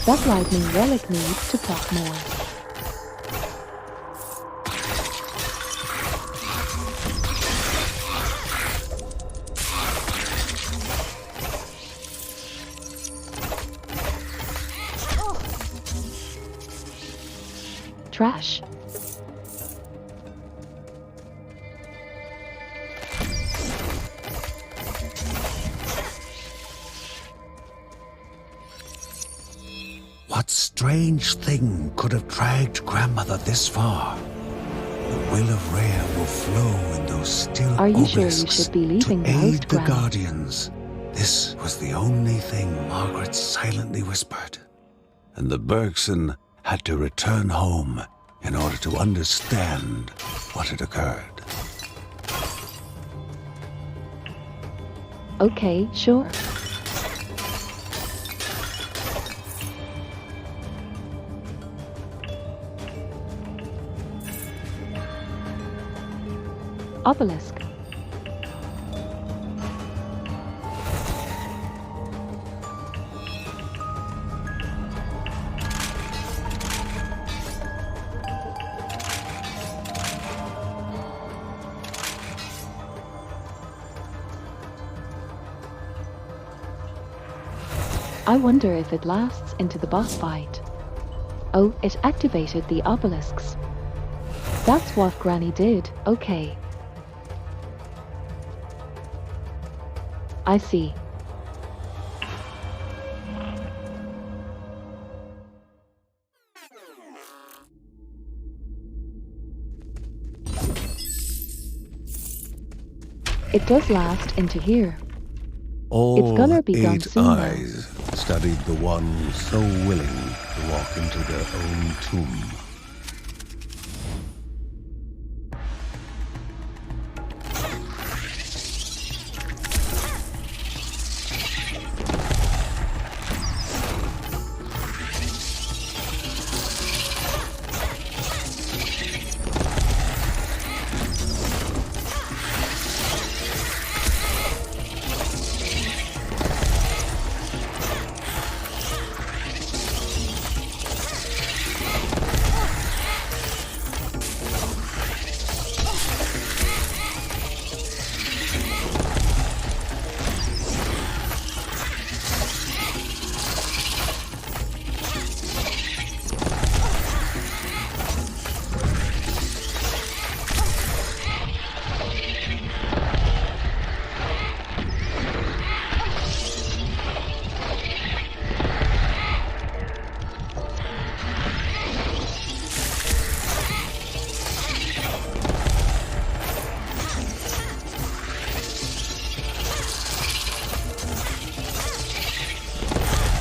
That lightning relic needs to talk more. Trash. What strange thing could have dragged Grandmother this far? The will of Rhea will flow in those still Are you sure you obelisks should be leaving to the aid host, the Granny? Guardians. This was the only thing Margaret silently whispered. And the Bergson had to return home in order to understand what had occurred. Okay, sure. Obelisk. I wonder if it lasts into the boss fight. Oh, it activated the obelisks. That's what Granny did, okay. I see. It does last into here. All It's gonna be done 8 soon, though. eyes studied the one so willing to walk into their own tomb.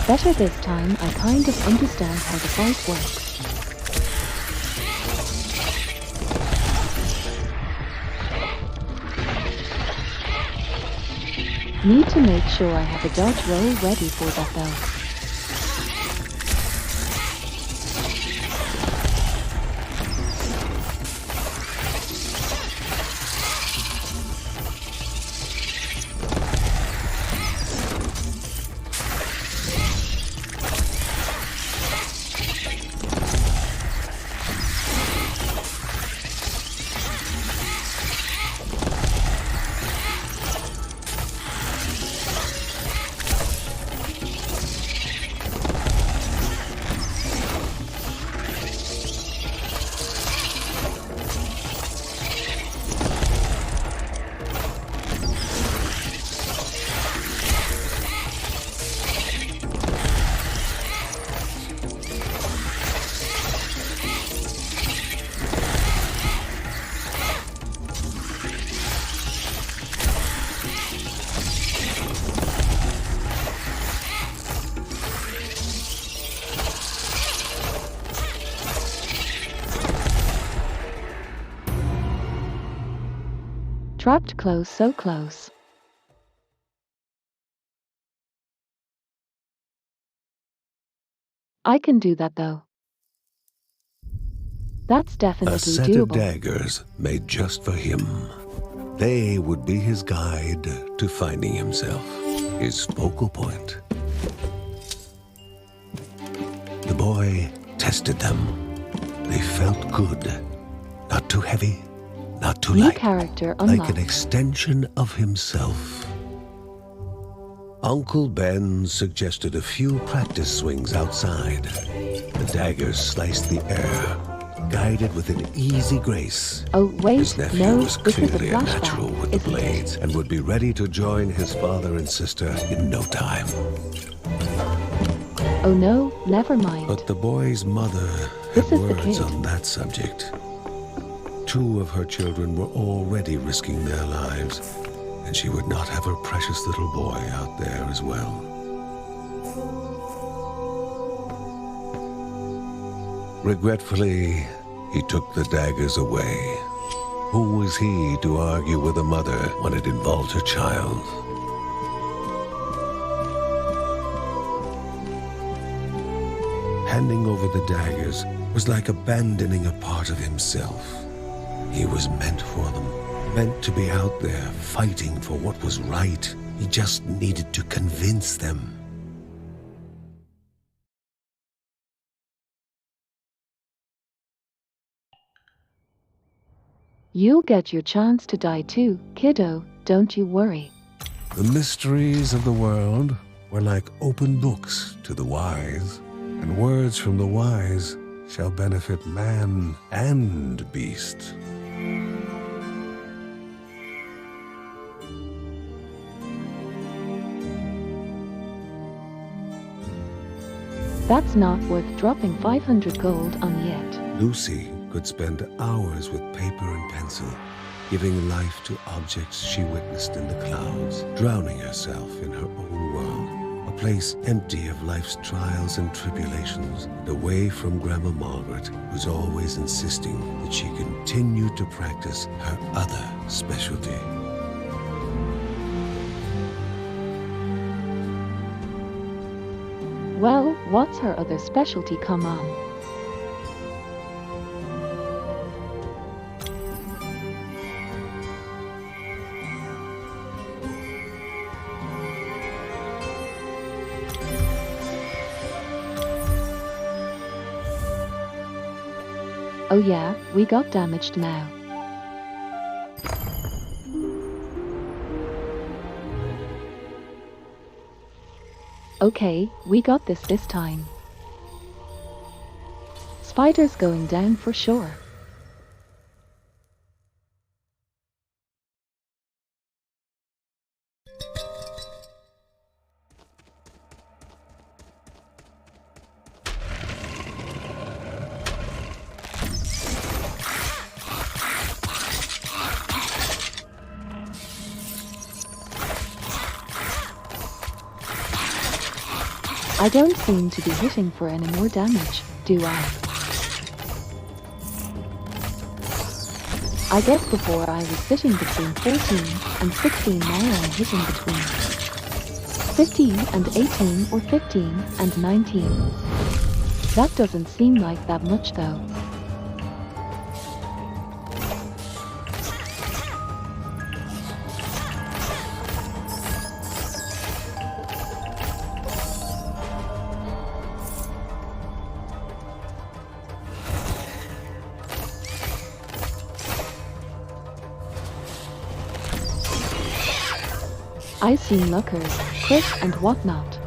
Better this time, I kind of understand how the fight works. Need to make sure I have a dodge roll ready for that though. Trapped close, so close. I can do that though. That's A definitely set of doable. daggers made just for him. They would be his guide to finding himself, his focal point. boy tested them. They felt good. Not too heavy, not too New light. character Like unlocked. an extension of himself. Uncle Ben suggested a few practice swings outside. The daggers sliced the air, guided with an easy grace. Oh wait, His nephew no, was this is a clearly a natural flashback, with the isn't it? blades and would be ready to join his father and sister in no time. Oh no, never mind. But the boy's mother This had is the words kid. on that subject. 2 of her children were already risking their lives, and she would not have her precious little boy out there as well. Regretfully, he took the daggers away. Who was he to argue with a mother when it involved her child? Handing over the daggers was like abandoning a part of himself. He was meant for them, meant to be out there fighting for what was right. He just needed to convince them. You'll get your chance to die too, kiddo, don't you worry. The mysteries of the world were like open books to the wise, and words from the wise shall benefit man and beast. That's not worth dropping 500 gold on yet. Lucy could spend hours with paper and pencil, giving life to objects she witnessed in the clouds, drowning herself in her own world, a place empty of life's trials and tribulations, and away from Grandma Margaret, who's always insisting that she continue to practice her other specialty. Well, what's her other specialty, come on? Oh yeah, we got damaged now. Okay, we got this time. Spider's going down for sure. I don't seem to be hitting for any more damage, do I? I guess before I was sitting between 14 and 16, now I'm hitting between 15 and 18 or 15 and 19. That doesn't seem like that much though. I've seen Luckers, Chris and whatnot.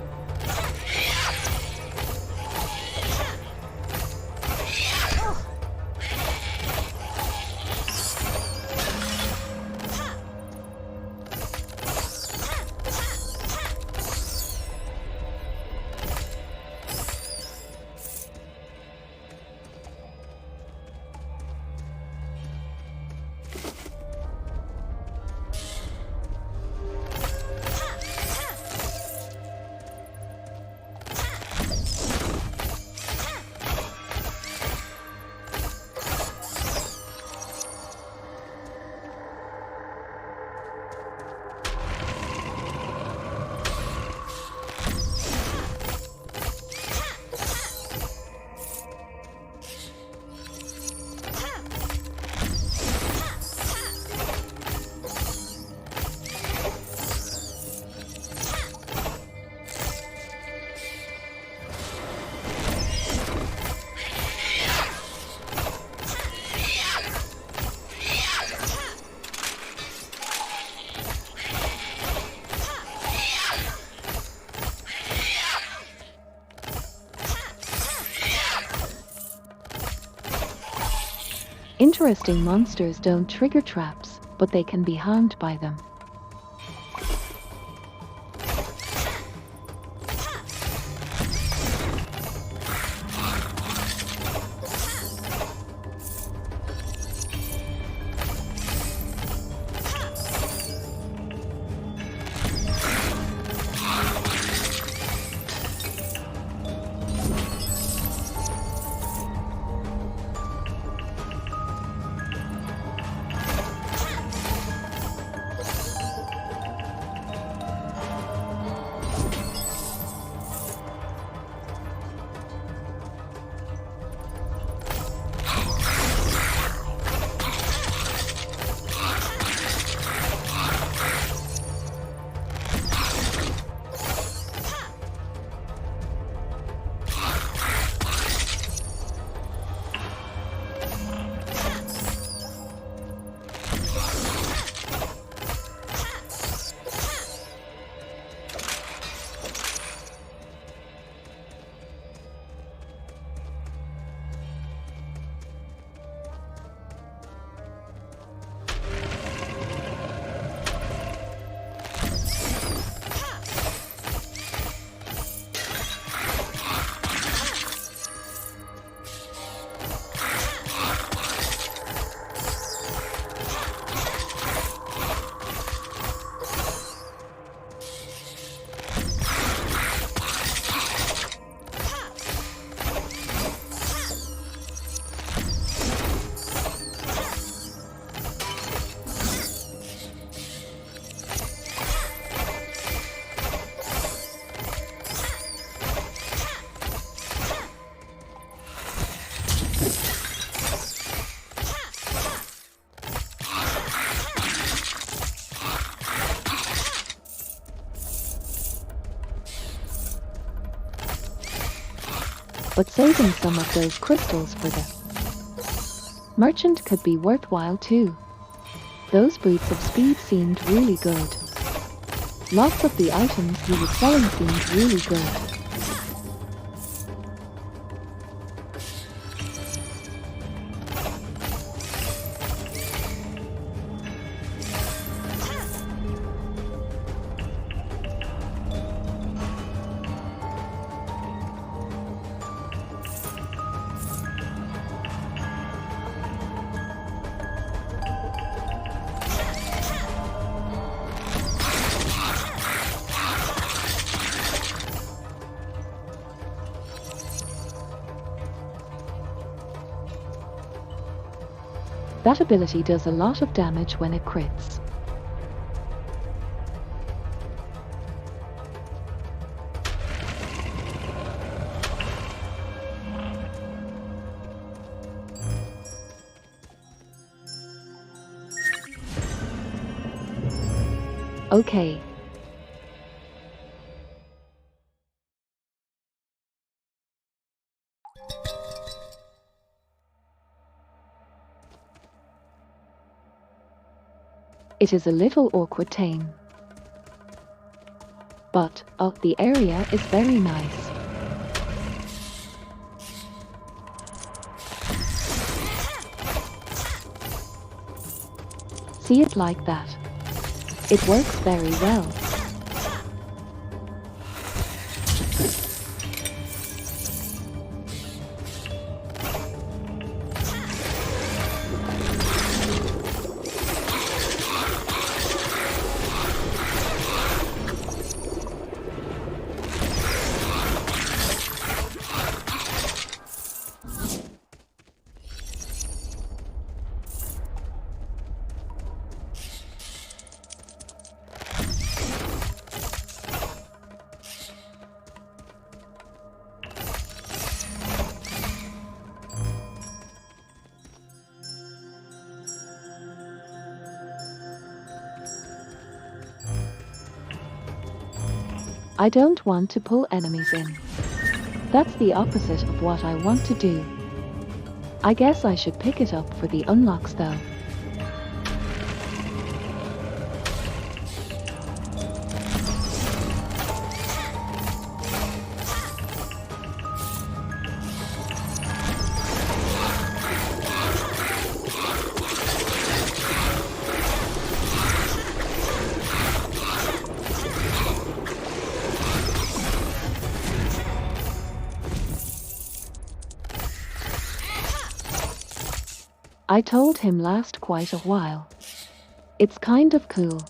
Interesting monsters don't trigger traps, but they can be harmed by them. But saving some of those crystals for the merchant could be worthwhile too. Those boots of speed seemed really good. Lots of the items he was selling seemed really good. That ability does a lot of damage when it crits. Okay. It is a little awkward tame. But, the area is very nice. See it like that. It works very well. I don't want to pull enemies in. That's the opposite of what I want to do. I guess I should pick it up for the unlocks though. I told him last quite a while. It's kind of cool.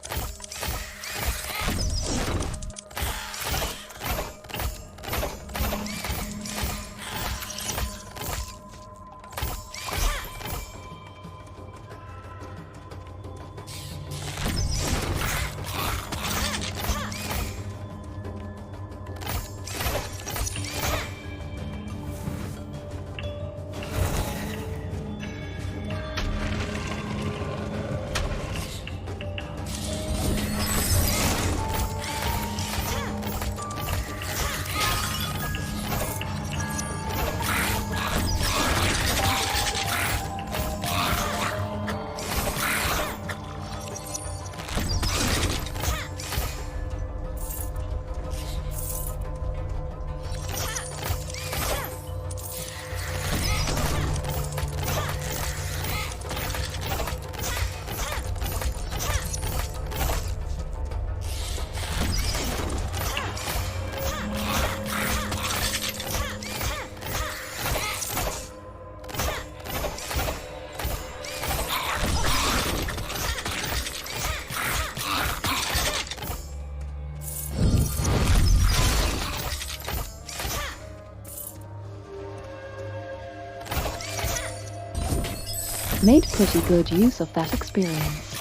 Made pretty good use of that experience.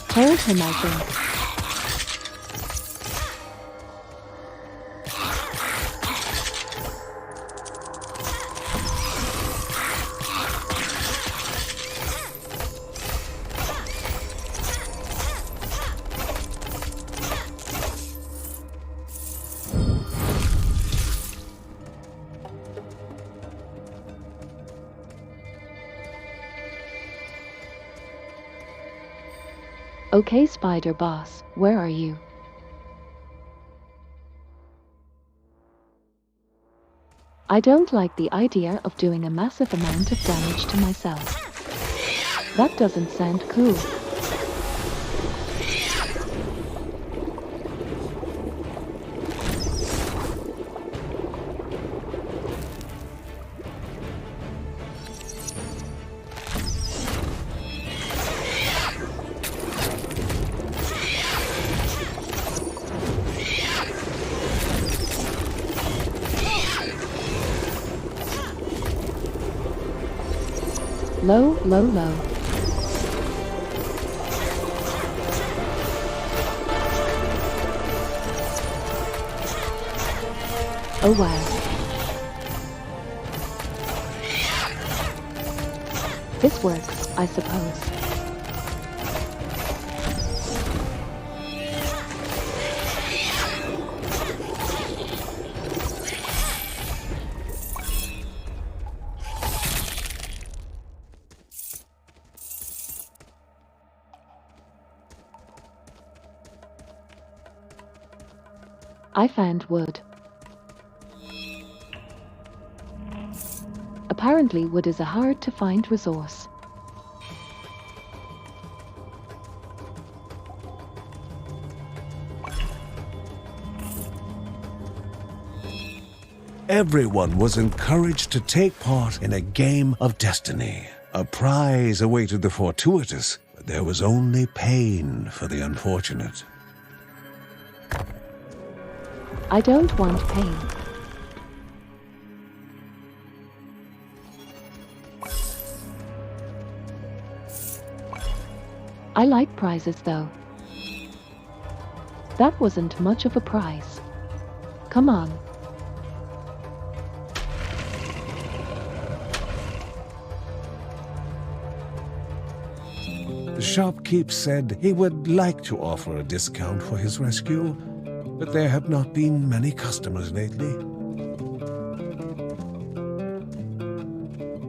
Told him, I think. Okay, Spider Boss, where are you? I don't like the idea of doing a massive amount of damage to myself. That doesn't sound cool. Low, low, low. Oh wow. This works, I suppose. I found wood. Apparently wood is a hard to find resource. Everyone was encouraged to take part in a game of destiny. A prize awaited the fortuitous, but there was only pain for the unfortunate. I don't want pain. I like prizes though. That wasn't much of a prize. Come on. The shopkeep said he would like to offer a discount for his rescue, but there have not been many customers lately.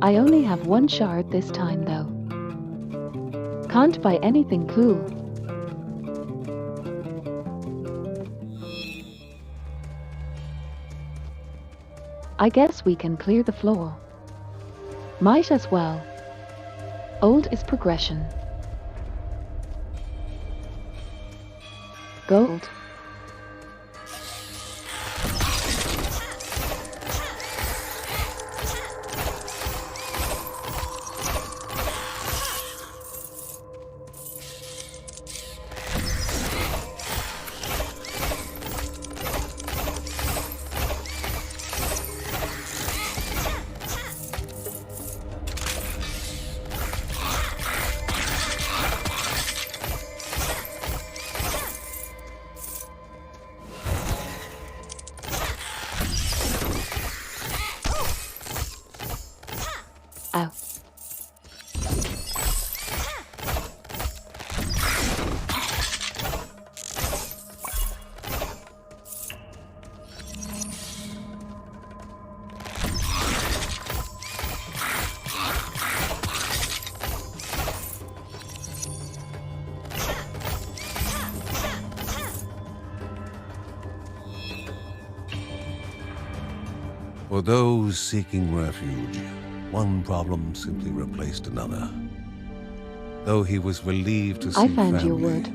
I only have one shard this time though. Can't buy anything cool. I guess we can clear the floor. Might as well. Old is progression. Gold. For those seeking refuge, one problem simply replaced another. Though he was relieved to see I found family, your wood.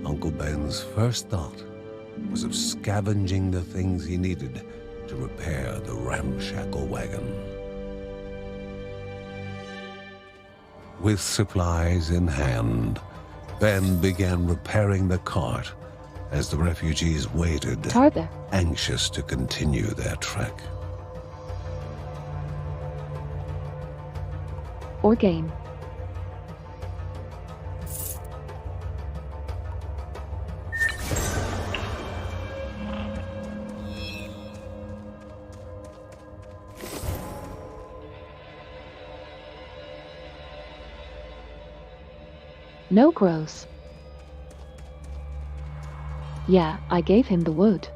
Uncle Ben's first thought was of scavenging the things he needed to repair the ramshackle wagon. With supplies in hand, Ben began repairing the cart as the refugees waited, Tar there. anxious to continue their trek. Or game. No gross. Yeah, I gave him the wood.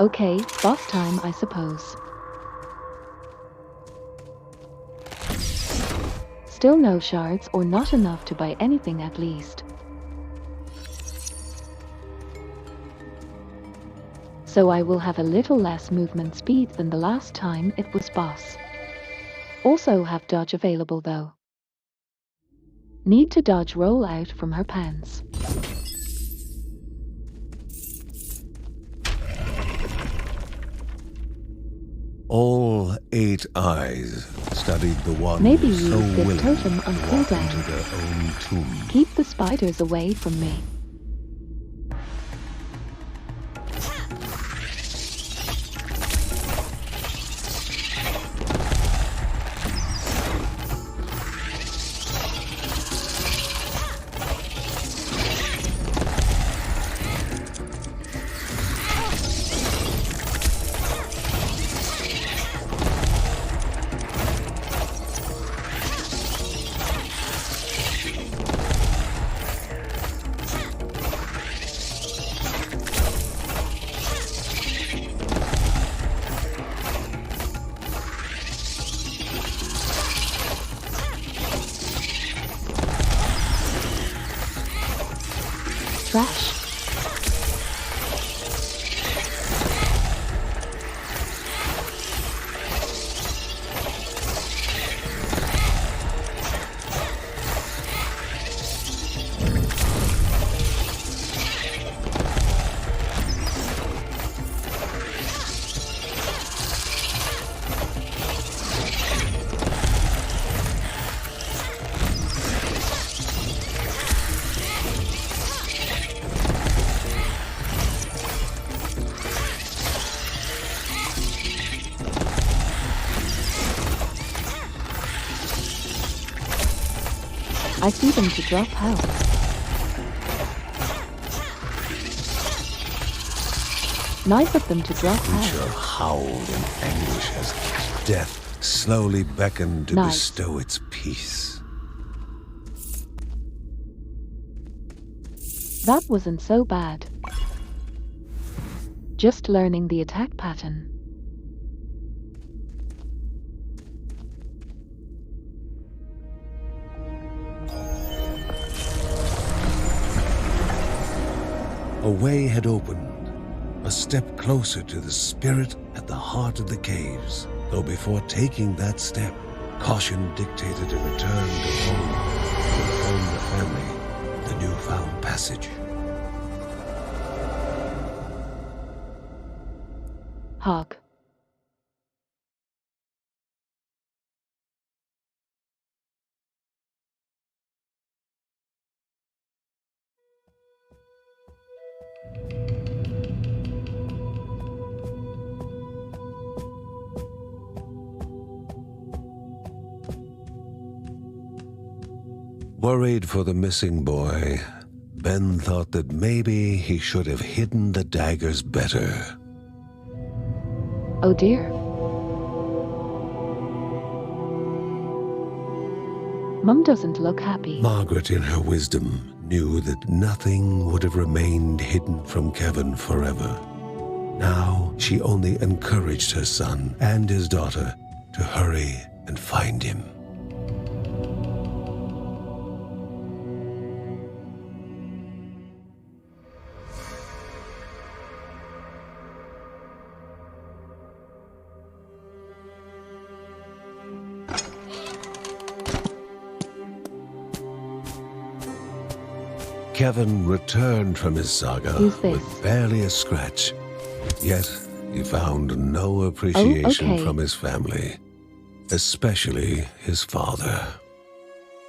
Okay, boss time, I suppose. Still no shards, or not enough to buy anything at least. So I will have a little less movement speed than the last time it was boss. Also have dodge available though. Need to dodge roll out from her pants. All 8 eyes studied the one Maybe so use this willing totem on to walk cooldown. into their own tomb. Keep the spiders away from me. Trash. I see them to drop health. Knife of them to drop Creature health. howled in anguish as death slowly beckoned to Nice. bestow its peace. That wasn't so bad. Just learning the attack pattern. A way had opened, a step closer to the spirit at the heart of the caves. Though before taking that step, caution dictated a return to home to inform the family of the newfound passage. Hog. Worried for the missing boy, Ben thought that maybe he should have hidden the daggers better. Oh dear. Mum doesn't look happy. Margaret, in her wisdom, knew that nothing would have remained hidden from Kevin forever. Now she only encouraged her son and his daughter to hurry and find him. Kevin returned from his saga with barely a scratch, yet he found no appreciation from his family, especially his father.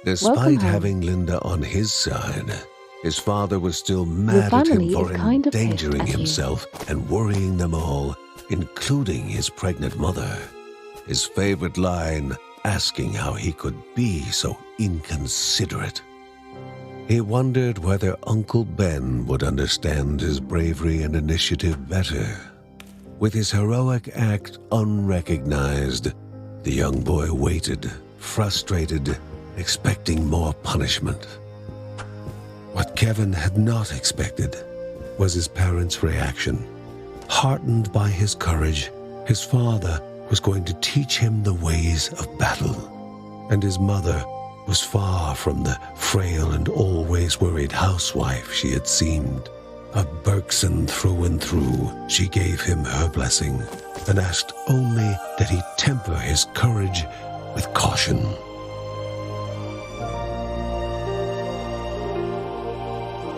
Despite having Linda on his side, his father was still mad at him for endangering himself and worrying them all, including his pregnant mother. His favorite line, asking how he could be so inconsiderate. He wondered whether Uncle Ben would understand his bravery and initiative better. With his heroic act unrecognized, the young boy waited, frustrated, expecting more punishment. What Kevin had not expected was his parents' reaction. Heartened by his courage, his father was going to teach him the ways of battle, and his mother was far from the frail and always worried housewife she had seemed. A Bergson through and through, she gave him her blessing and asked only that he temper his courage with caution.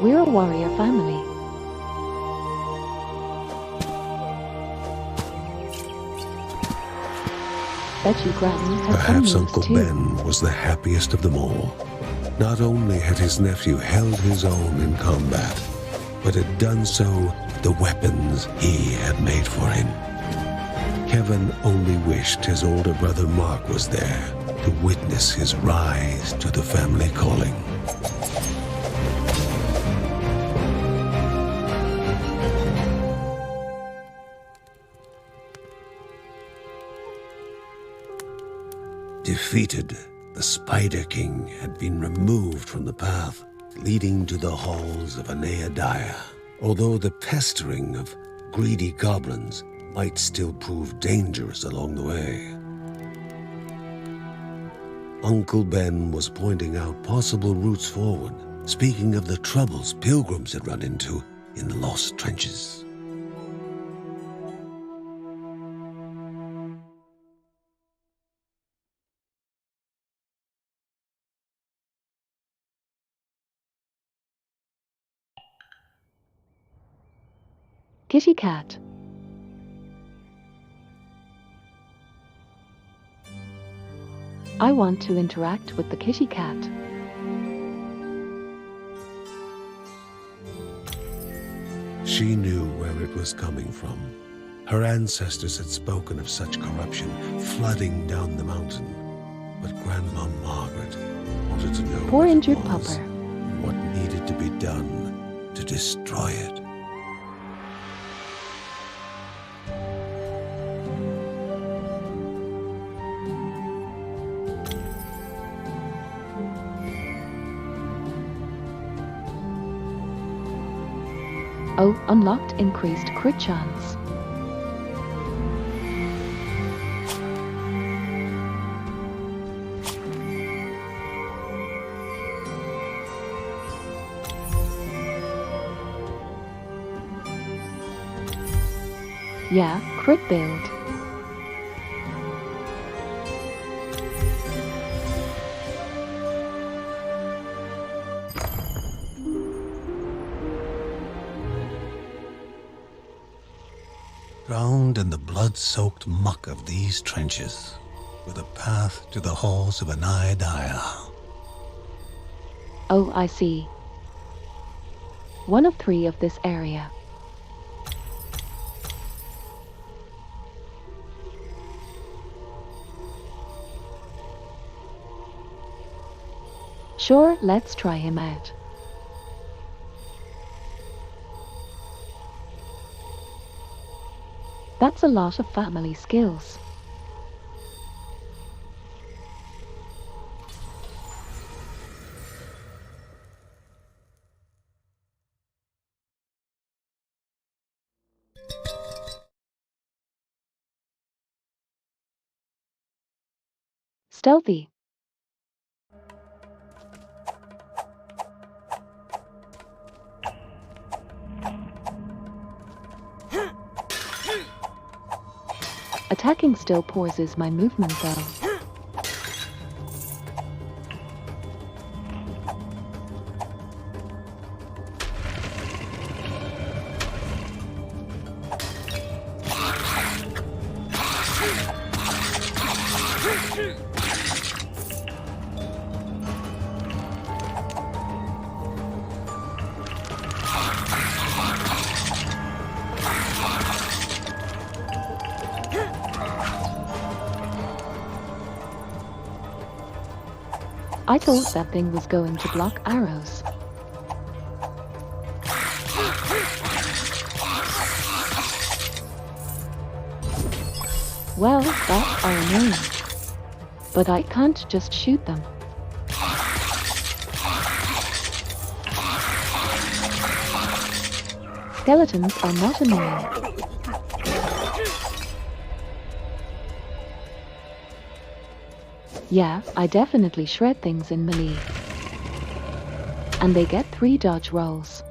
We're a warrior family. Bet you Granny has Perhaps some moves Uncle too. Ben was the happiest of them all. Not only had his nephew held his own in combat, but had done so with the weapons he had made for him. Kevin only wished his older brother Mark was there to witness his rise to the family calling. Defeated, the Spider King had been removed from the path leading to the halls of Anaadiah, although the pestering of greedy goblins might still prove dangerous along the way. Uncle Ben was pointing out possible routes forward, speaking of the troubles pilgrims had run into in the lost trenches. Kitty cat. I want to interact with the kitty cat. She knew where it was coming from. Her ancestors had spoken of such corruption flooding down the mountain. But Grandma Margaret wanted to know Poor what injured it was, pupper. and what needed to be done to destroy it. Oh, unlocked increased crit chance. Yeah, crit build. Drowned in the blood-soaked muck of these trenches were the path to the halls of Anaadiah. Oh, I see. One of 3 of this area. Sure, let's try him out. That's a lot of family skills. Stealthy. Attacking still pauses my movement though. I thought that thing was going to block arrows. Well, bats are annoying. But I can't just shoot them. Skeletons are not annoying. Yeah, I definitely shred things in melee. And they get 3 dodge rolls.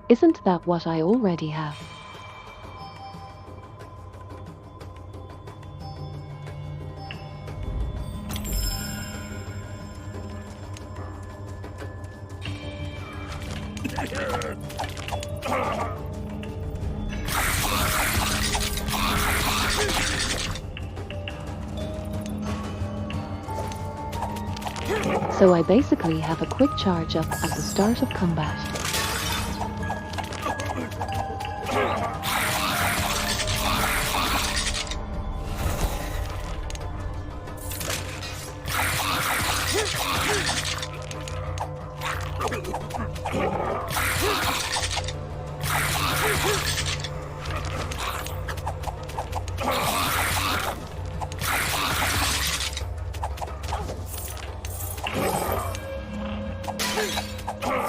Isn't that what I already have? So I basically have a quick charge up at the start of combat.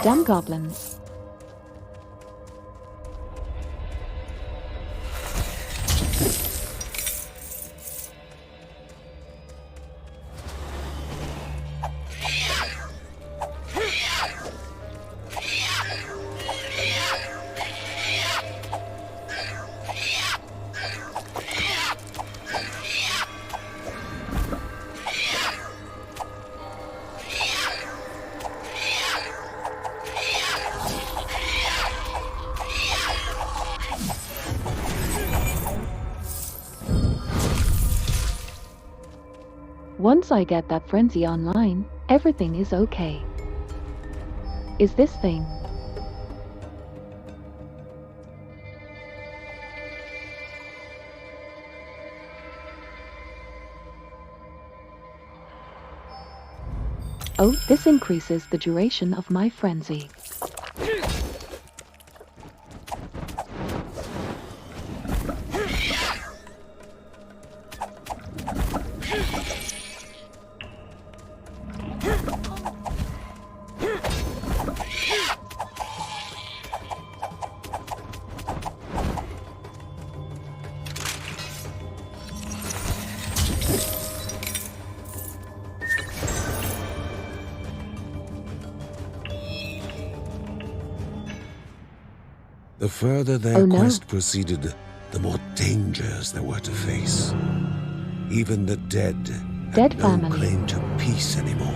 Damn goblins. Once I get that frenzy online, everything is okay. Is this thing? Oh, this increases the duration of my frenzy. The further their quest proceeded, the more dangers there were to face. Even the dead had no claim to peace anymore.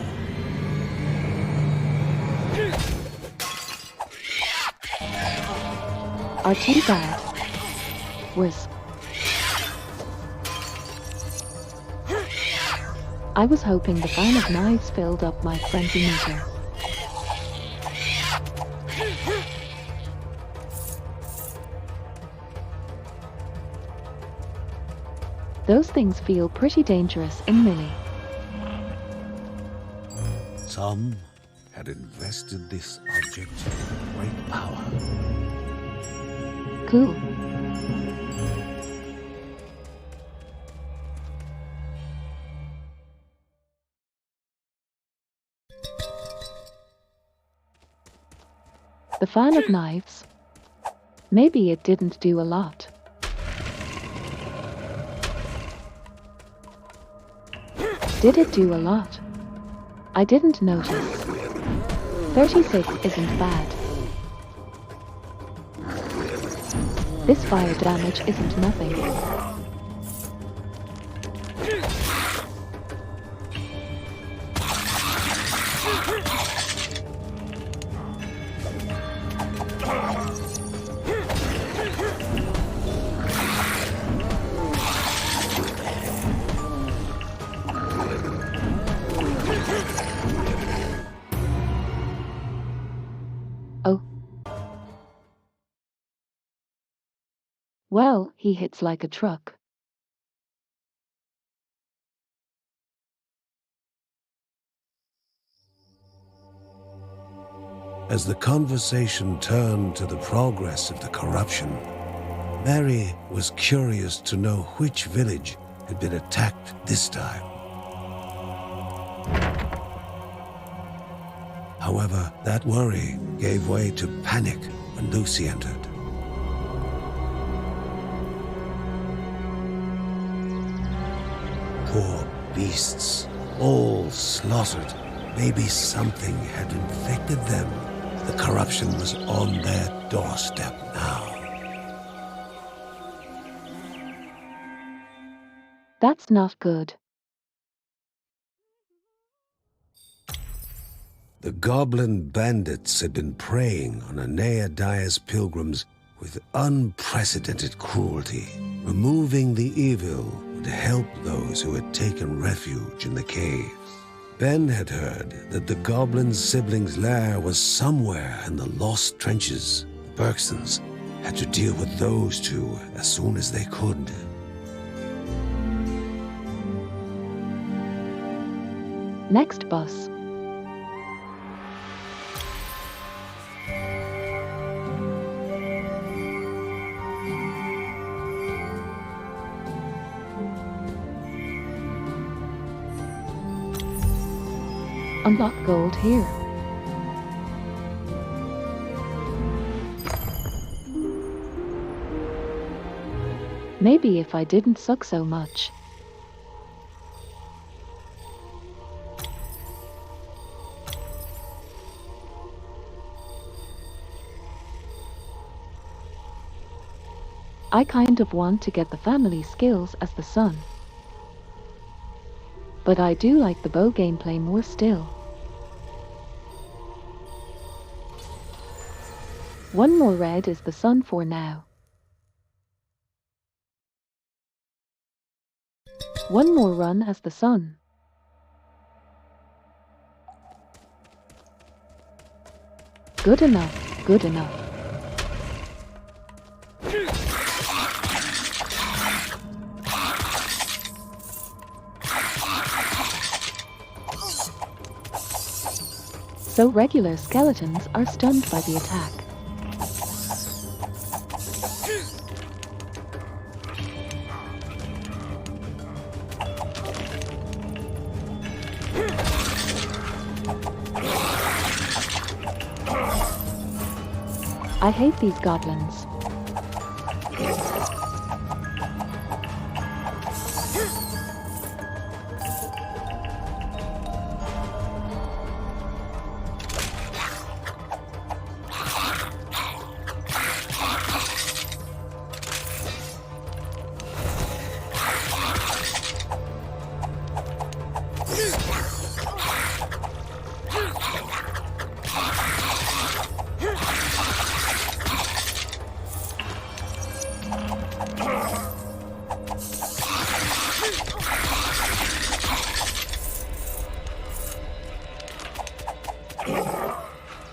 Are too bad. Worse. I was hoping the fan of knives filled up my frenzy meter. Those things feel pretty dangerous in melee. Some had invested this object with great power. Cool. The fan of knives. Maybe it didn't do a lot. Did it do a lot? I didn't notice. 36 isn't bad. This fire damage isn't nothing. Oh. Well, he hits like a truck. As the conversation turned to the progress of the corruption, Mary was curious to know which village had been attacked this time. However, that worry gave way to panic when Lucy entered. Poor beasts, all slaughtered. Maybe something had infected them. The corruption was on their doorstep now. That's not good. The goblin bandits had been preying on Aeneadae's pilgrims with unprecedented cruelty. Removing the evil would help those who had taken refuge in the caves. Ben had heard that the goblin siblings' lair was somewhere in the lost trenches. The Bergsons had to deal with those two as soon as they could. Next bus. Unlock gold here. Maybe if I didn't suck so much. I kind of want to get the family skills as the son. But I do like the bow gameplay more still. One more red is the sun for now. One more run as the sun. Good enough, good enough. So regular skeletons are stunned by the attack. I hate these goblins.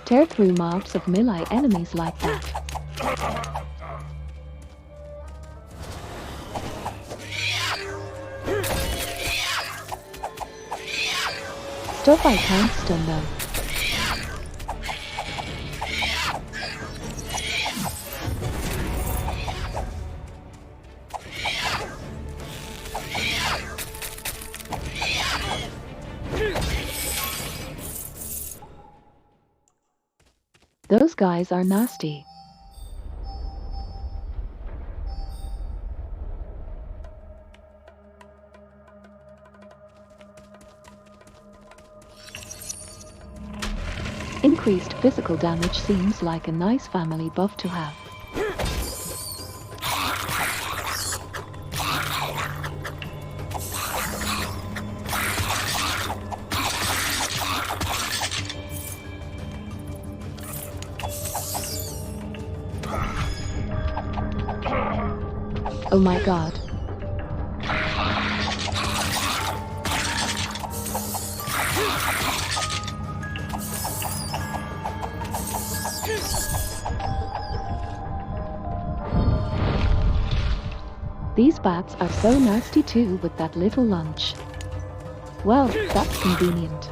Tear through mobs of melee enemies like that. Stuff I can't stun though. Those guys are nasty. Increased physical damage seems like a nice family buff to have. Oh my god. These bats are so nasty too with that little lunch. Well, that's convenient.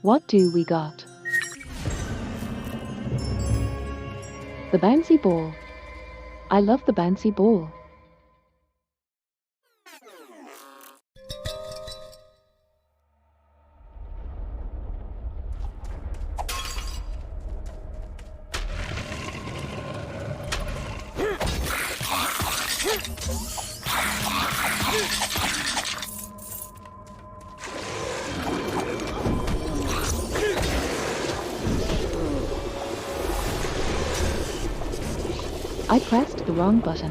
What do we got? The bouncy ball. I love the bouncy ball. I pressed the wrong button.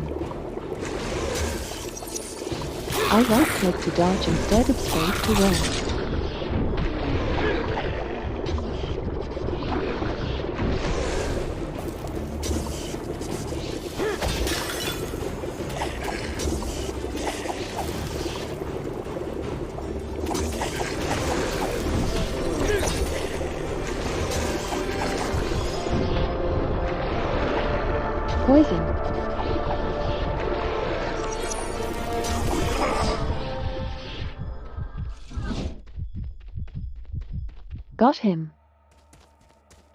I right-click to dodge instead of space to roll. Poison. Got him.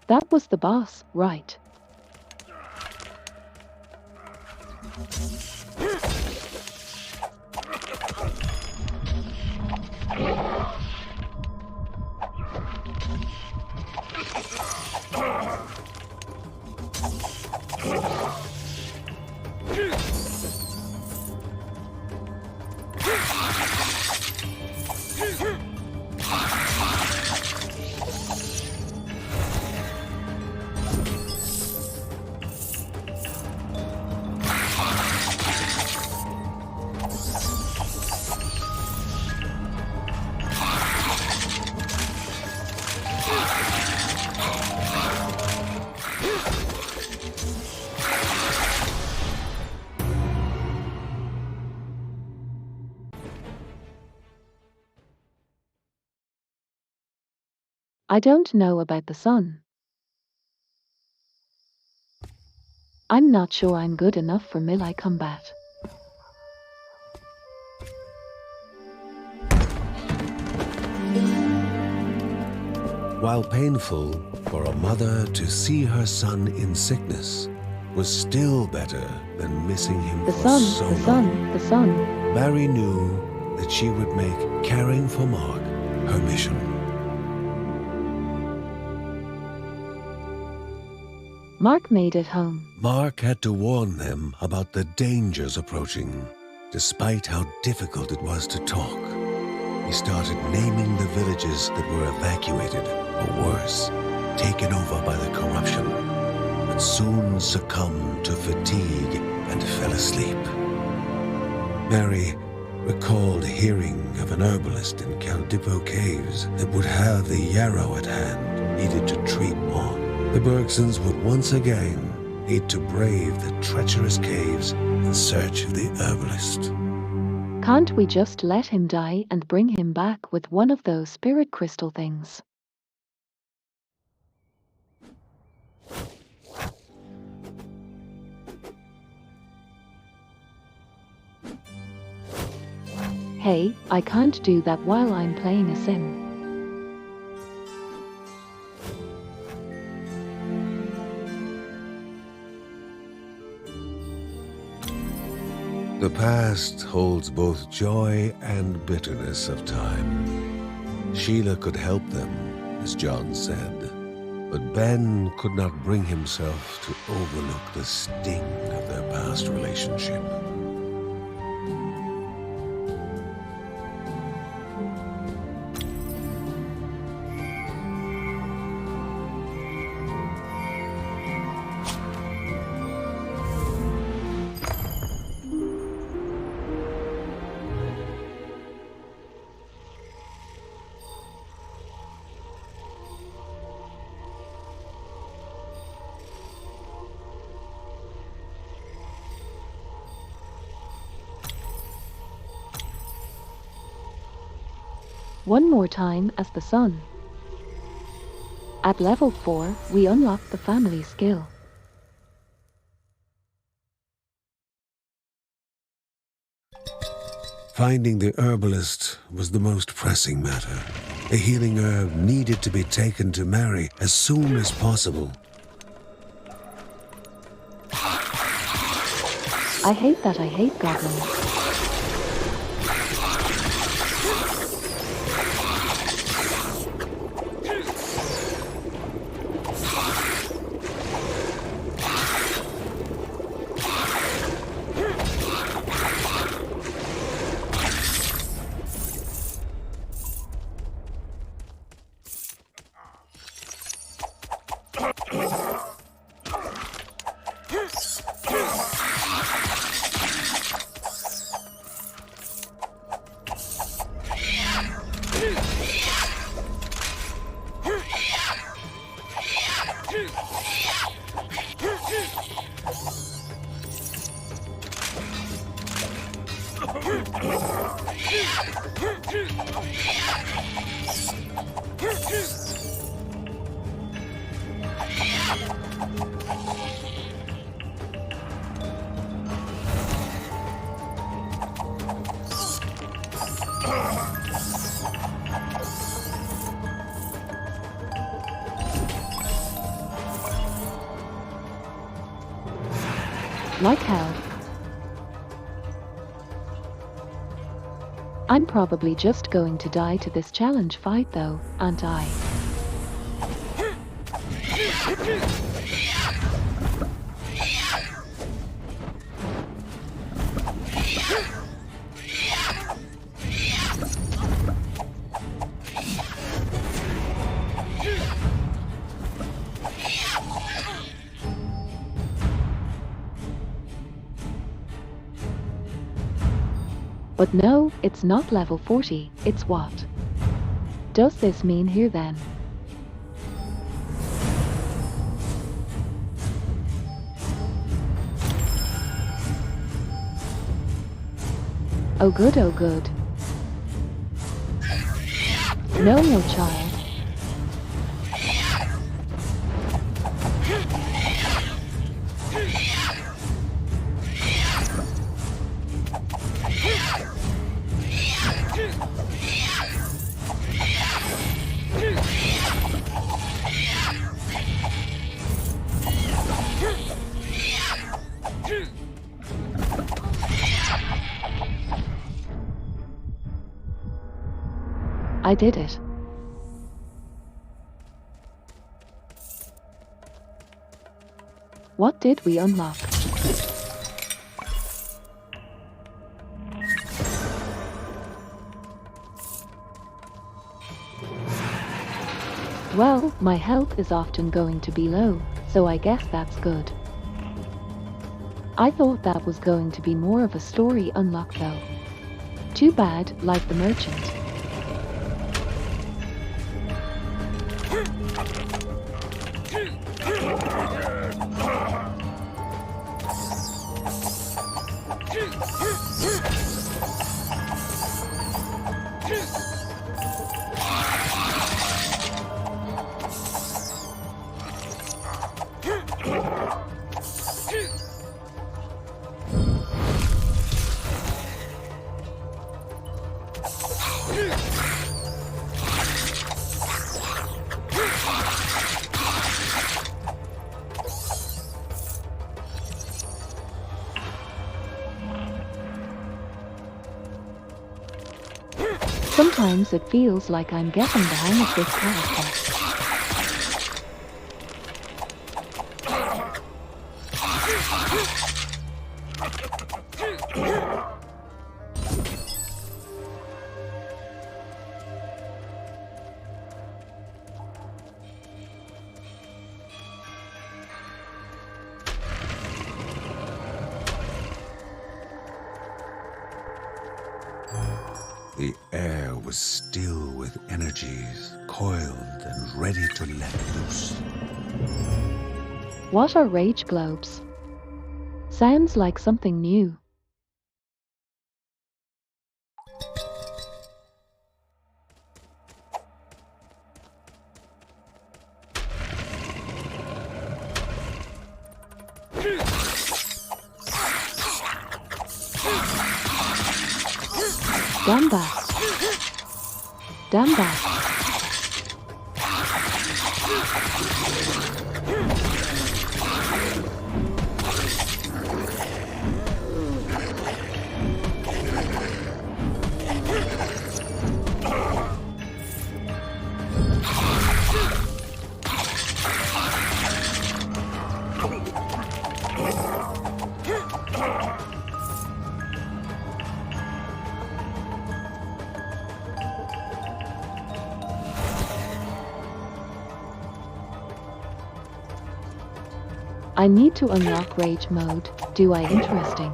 That was the boss, right? I don't know about the sun. I'm not sure I'm good enough for melee combat. While painful for a mother to see her son in sickness was still better than missing him The for sun, so the long. sun, the sun. Barry knew that she would make caring for Mark her mission. Mark made it home. Mark had to warn them about the dangers approaching, despite how difficult it was to talk. He started naming the villages that were evacuated, or worse, taken over by the corruption, but soon succumbed to fatigue and fell asleep. Mary recalled hearing of an herbalist in Count Dippo Caves that would have the yarrow at hand needed to treat Maud. The Bergsons would once again need to brave the treacherous caves in search of the herbalist. Can't we just let him die and bring him back with one of those spirit crystal things? Hey, I can't do that while I'm playing a sim. The past holds both joy and bitterness of time. Sheila could help them, as John said, but Ben could not bring himself to overlook the sting of their past relationship. One more time as the sun. At level 4, we unlock the family skill. Finding the herbalist was the most pressing matter. A healing herb needed to be taken to Mary as soon as possible. I hate that I hate goblins. Like hell. I'm probably just going to die to this challenge fight though, aren't I? But no, it's not level 40, it's what? Does this mean here then? Oh good, oh good. No, no child. I did it. What did we unlock? Well, my health is often going to be low, so I guess that's good. I thought that was going to be more of a story unlock though. Too bad, like the merchant. Sometimes it feels like I'm getting the hang of this character. The air was still with energies, coiled and ready to let loose. What are rage globes? Sounds like something new. Damn that. Damn that. I need to unlock rage mode. Do I? Interesting.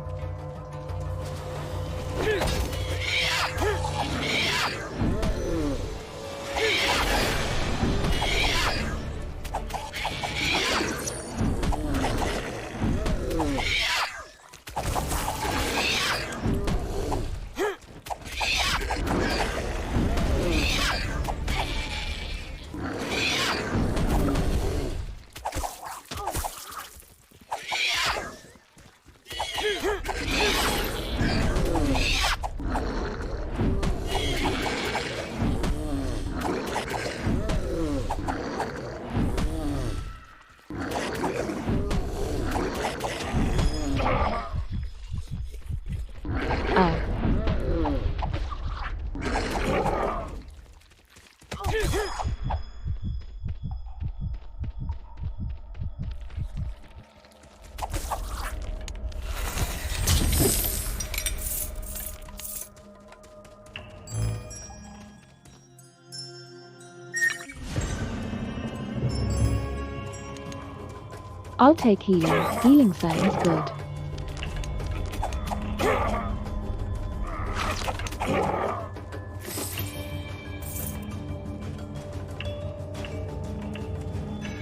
I'll take healing. Healing sounds good.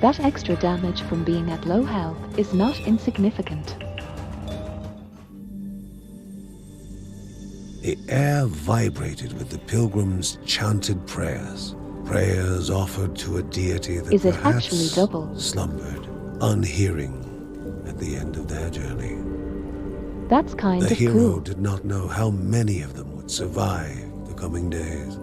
That extra damage from being at low health is not insignificant. The air vibrated with the pilgrims' chanted prayers. Prayers offered to a deity that Is it perhaps actually double? slumbered, unhearing, at the end of their journey. That's kind The of hero cool. did not know how many of them would survive the coming days.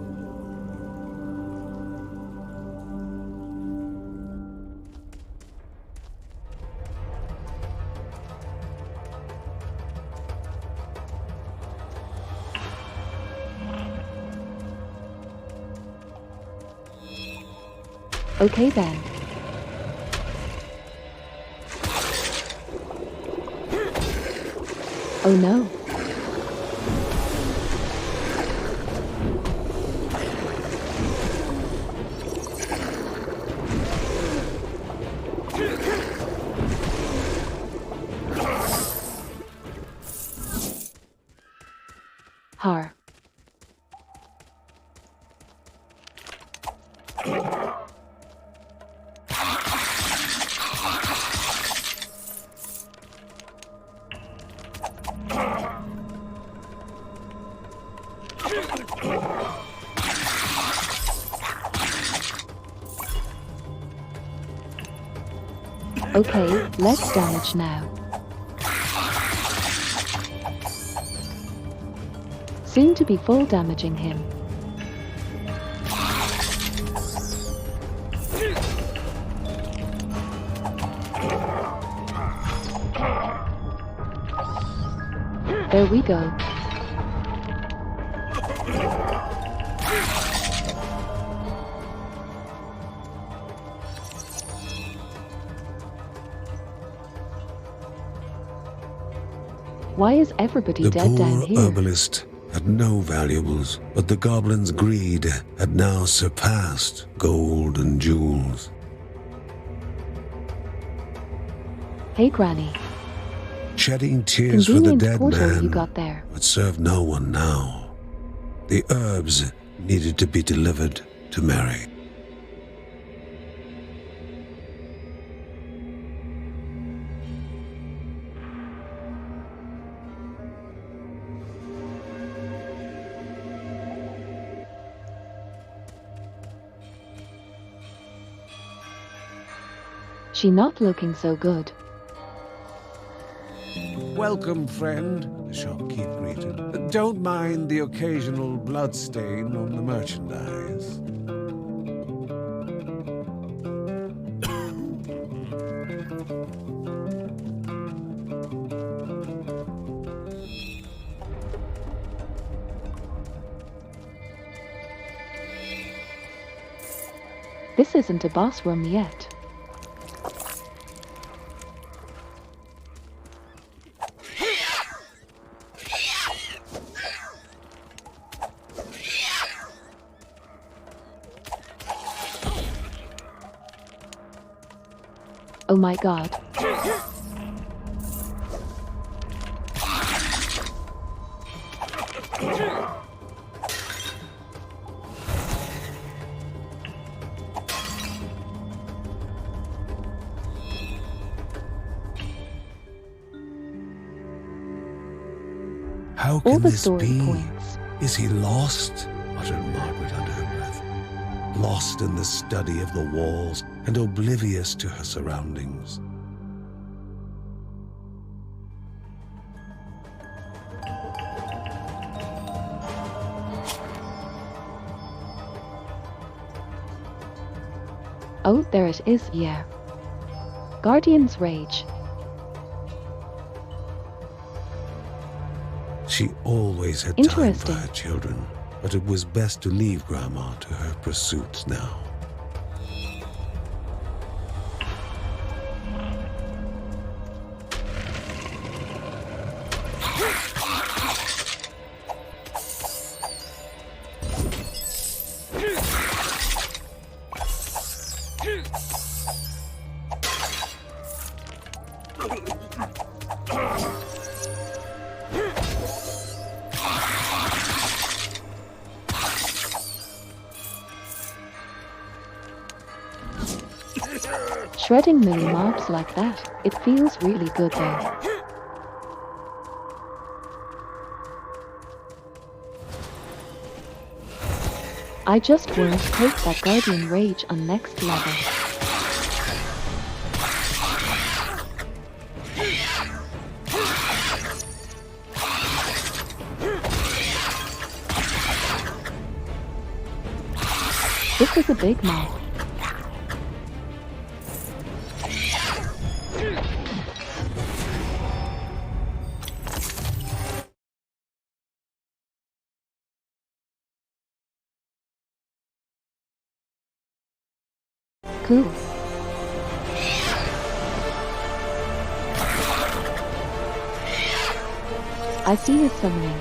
Okay then. Oh no. Har. Okay, less damage now. Soon to be full damaging him. There we go. Why is everybody The dead down poor here? herbalist had no valuables, but the goblin's greed had now surpassed gold and jewels. Hey Granny, Shedding tears for the convenient dead portal you man got there. would serve no one now. The herbs needed to be delivered to Mary. She not looking so good. Welcome, friend, the shopkeep greeted. Don't mind the occasional bloodstain on the merchandise. This isn't a boss room yet. Oh my god. How All can the this story be? points. Is he lost? Muttered Margaret under her breath. Lost in the study of the walls and oblivious to her surroundings. Oh, there it is, yeah. Guardian's Rage. She always had time for Interesting. her children, but it was best to leave Grandma to her pursuits now. Shredding mini mobs like that, it feels really good though. I just want to take that Guardian Rage on next level. This is a big mob. cool. I see his summoning.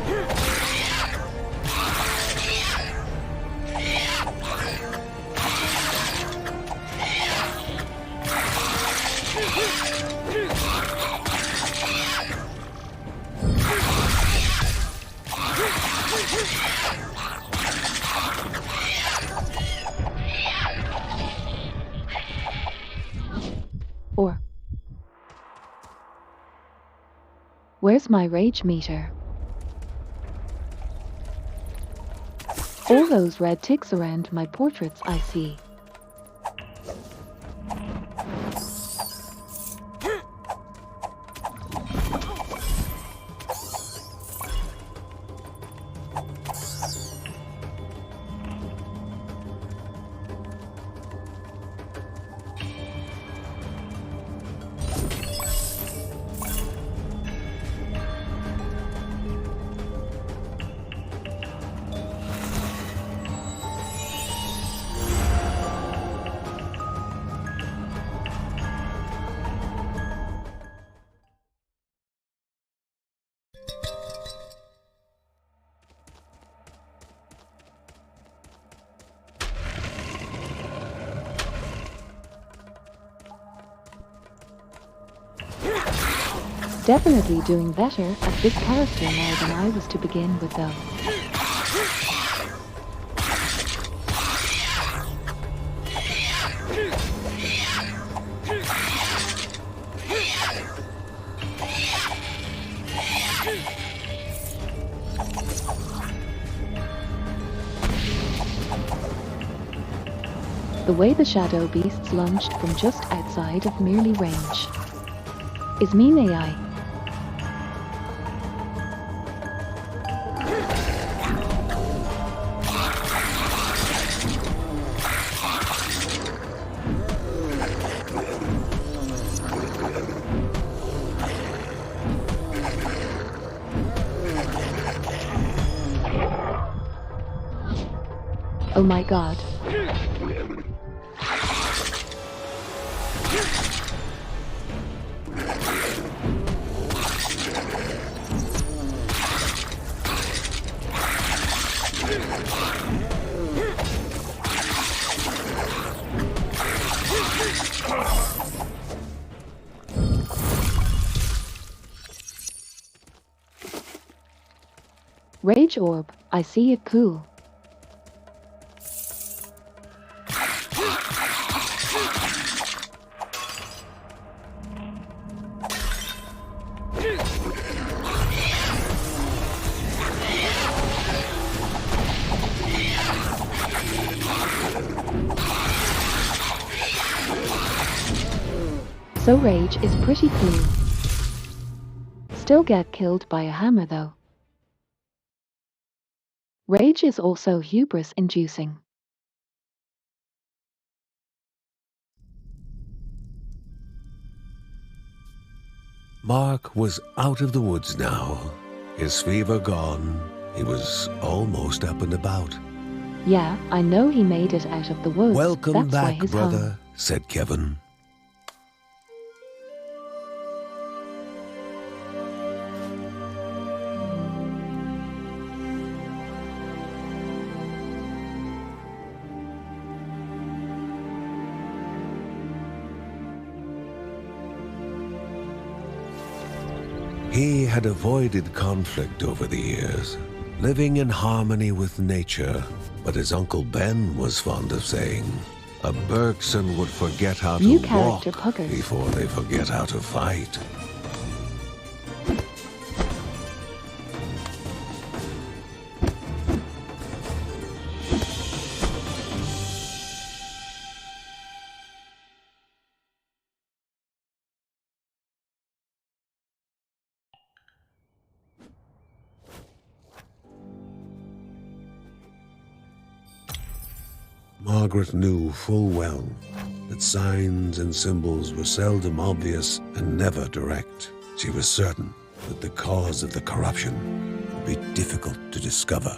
Or where's my rage meter? All those red ticks around my portraits I see. Definitely doing better at this character now than I was to begin with though. The way the shadow beasts lunged from just outside of merely range is mean AI. Oh my god. Rage orb, I see it cool. So rage is pretty cool. Still get killed by a hammer though. Rage is also hubris-inducing. Mark was out of the woods now. His fever gone. He was almost up and about. Yeah, I know he made it out of the woods. Welcome That's why back, he's brother, hung. said Kevin. He had avoided conflict over the years, living in harmony with nature. But as Uncle Ben was fond of saying, a Bergson would forget how New to character walk Puggers. before they forget how to fight. Margaret knew full well that signs and symbols were seldom obvious and never direct. She was certain that the cause of the corruption would be difficult to discover.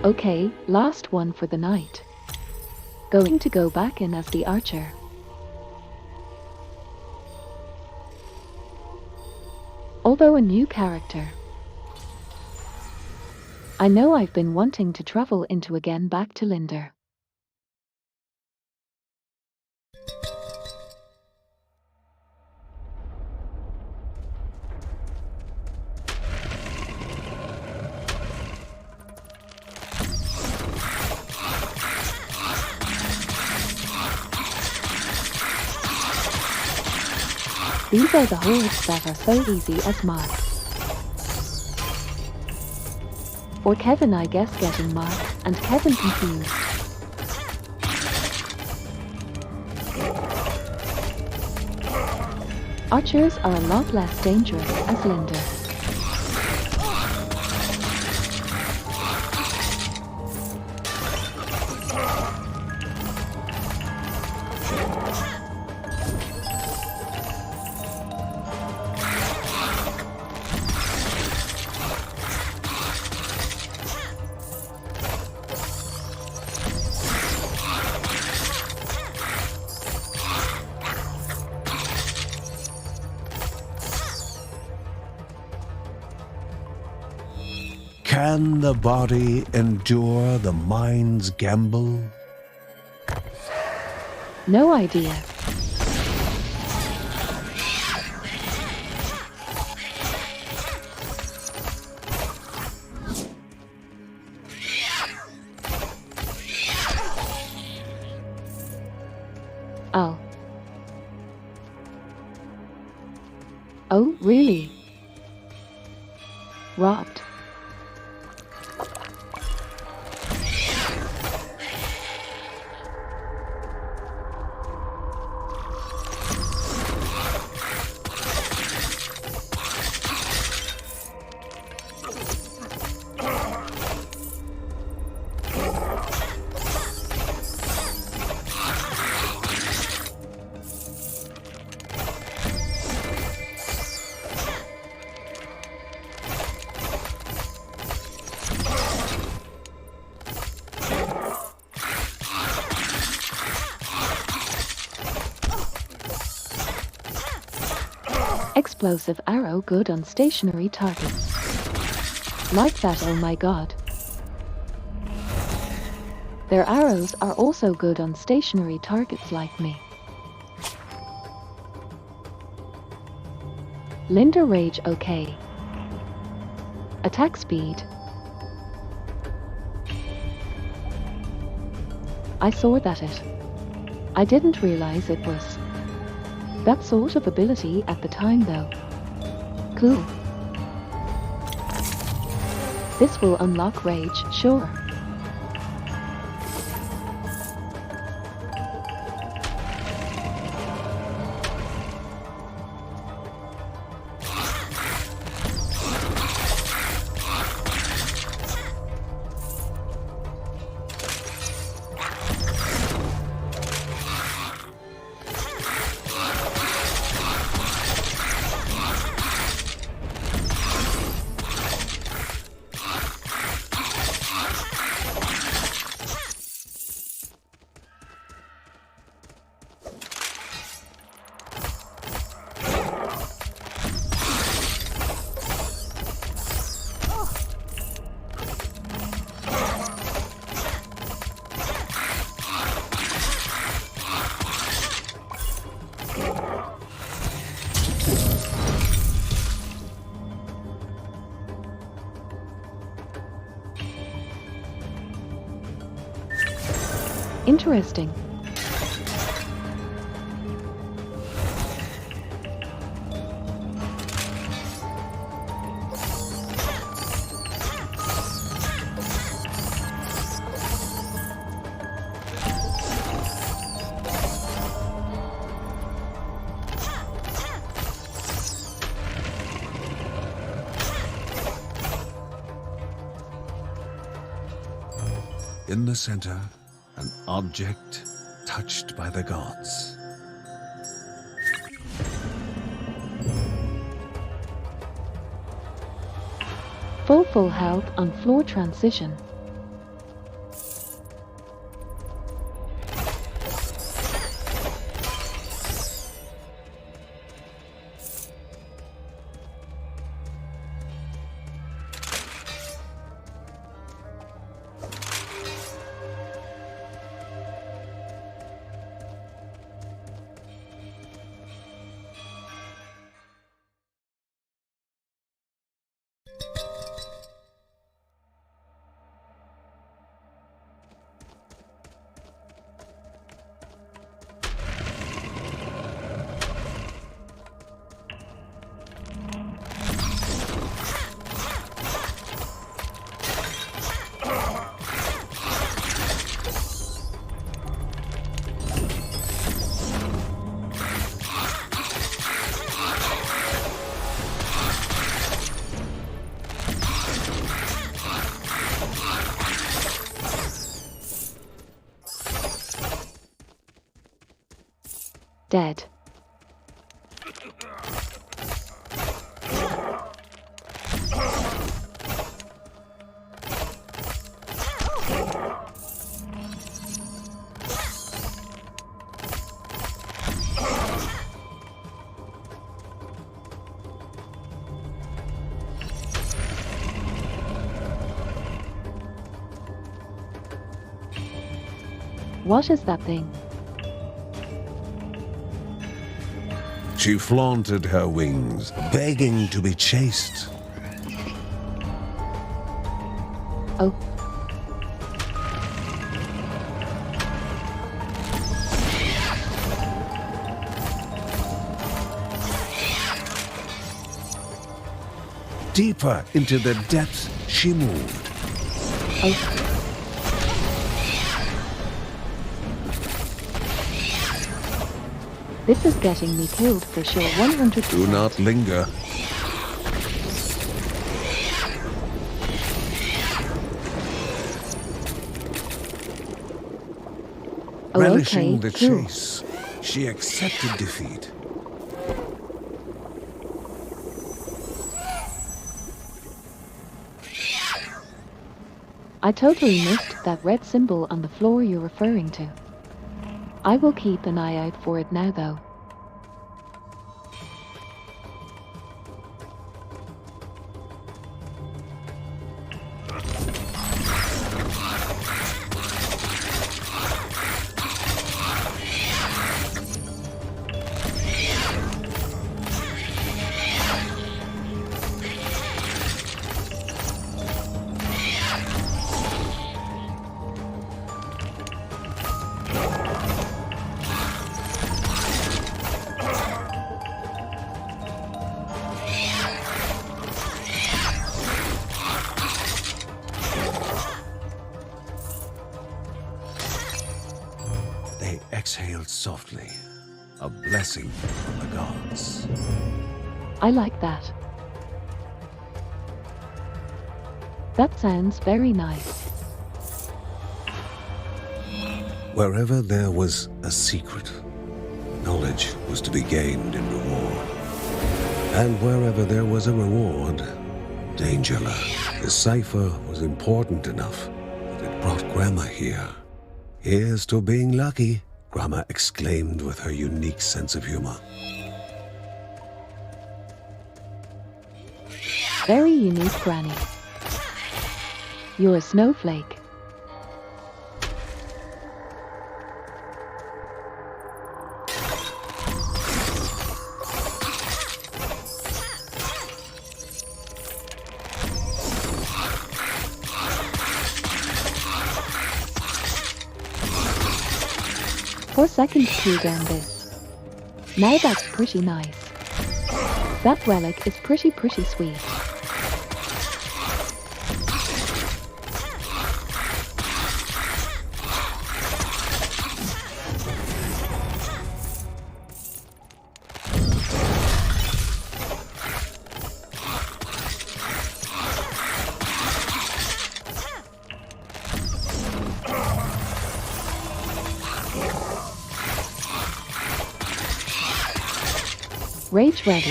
Okay, last one for the night. Going to go back in as the archer. Although a new character. I know I've been wanting to travel into again back to Linder. These are the hordes that are so easy as Mark. Or Kevin, I guess, getting Mark and Kevin confused. Archers are a lot less dangerous as Linder. Can the body endure the mind's gamble? No idea. Oh. Oh, really? Robbed. Explosive arrow good on stationary targets. Like that, oh my god. Their arrows are also good on stationary targets like me. Linder rage okay. Attack speed. I saw that it. I didn't realize it was that sort of ability at the time though. Cool. This will unlock rage, sure. Interesting. In the center, an object touched by the gods. Full health on floor transition. Dead. What is that thing? She flaunted her wings, begging to be chased. Oh. Deeper into the depths she moved. Oh. This is getting me killed for sure, 100%. Do not linger. Oh, Relishing okay, the cool. chase, she accepted defeat. I totally missed that red symbol on the floor you're referring to. I will keep an eye out for it now though. They exhaled softly, a blessing from the gods. I like that. That sounds very nice. Wherever there was a secret, knowledge was to be gained in reward. And wherever there was a reward, danger lurked. The cipher was important enough that it brought Grandma here. Here's to being lucky, Grandma exclaimed with her unique sense of humor. Very unique, Granny. You're a snowflake. Four seconds to down this. Now that's pretty nice. That relic is pretty sweet. Rage ready.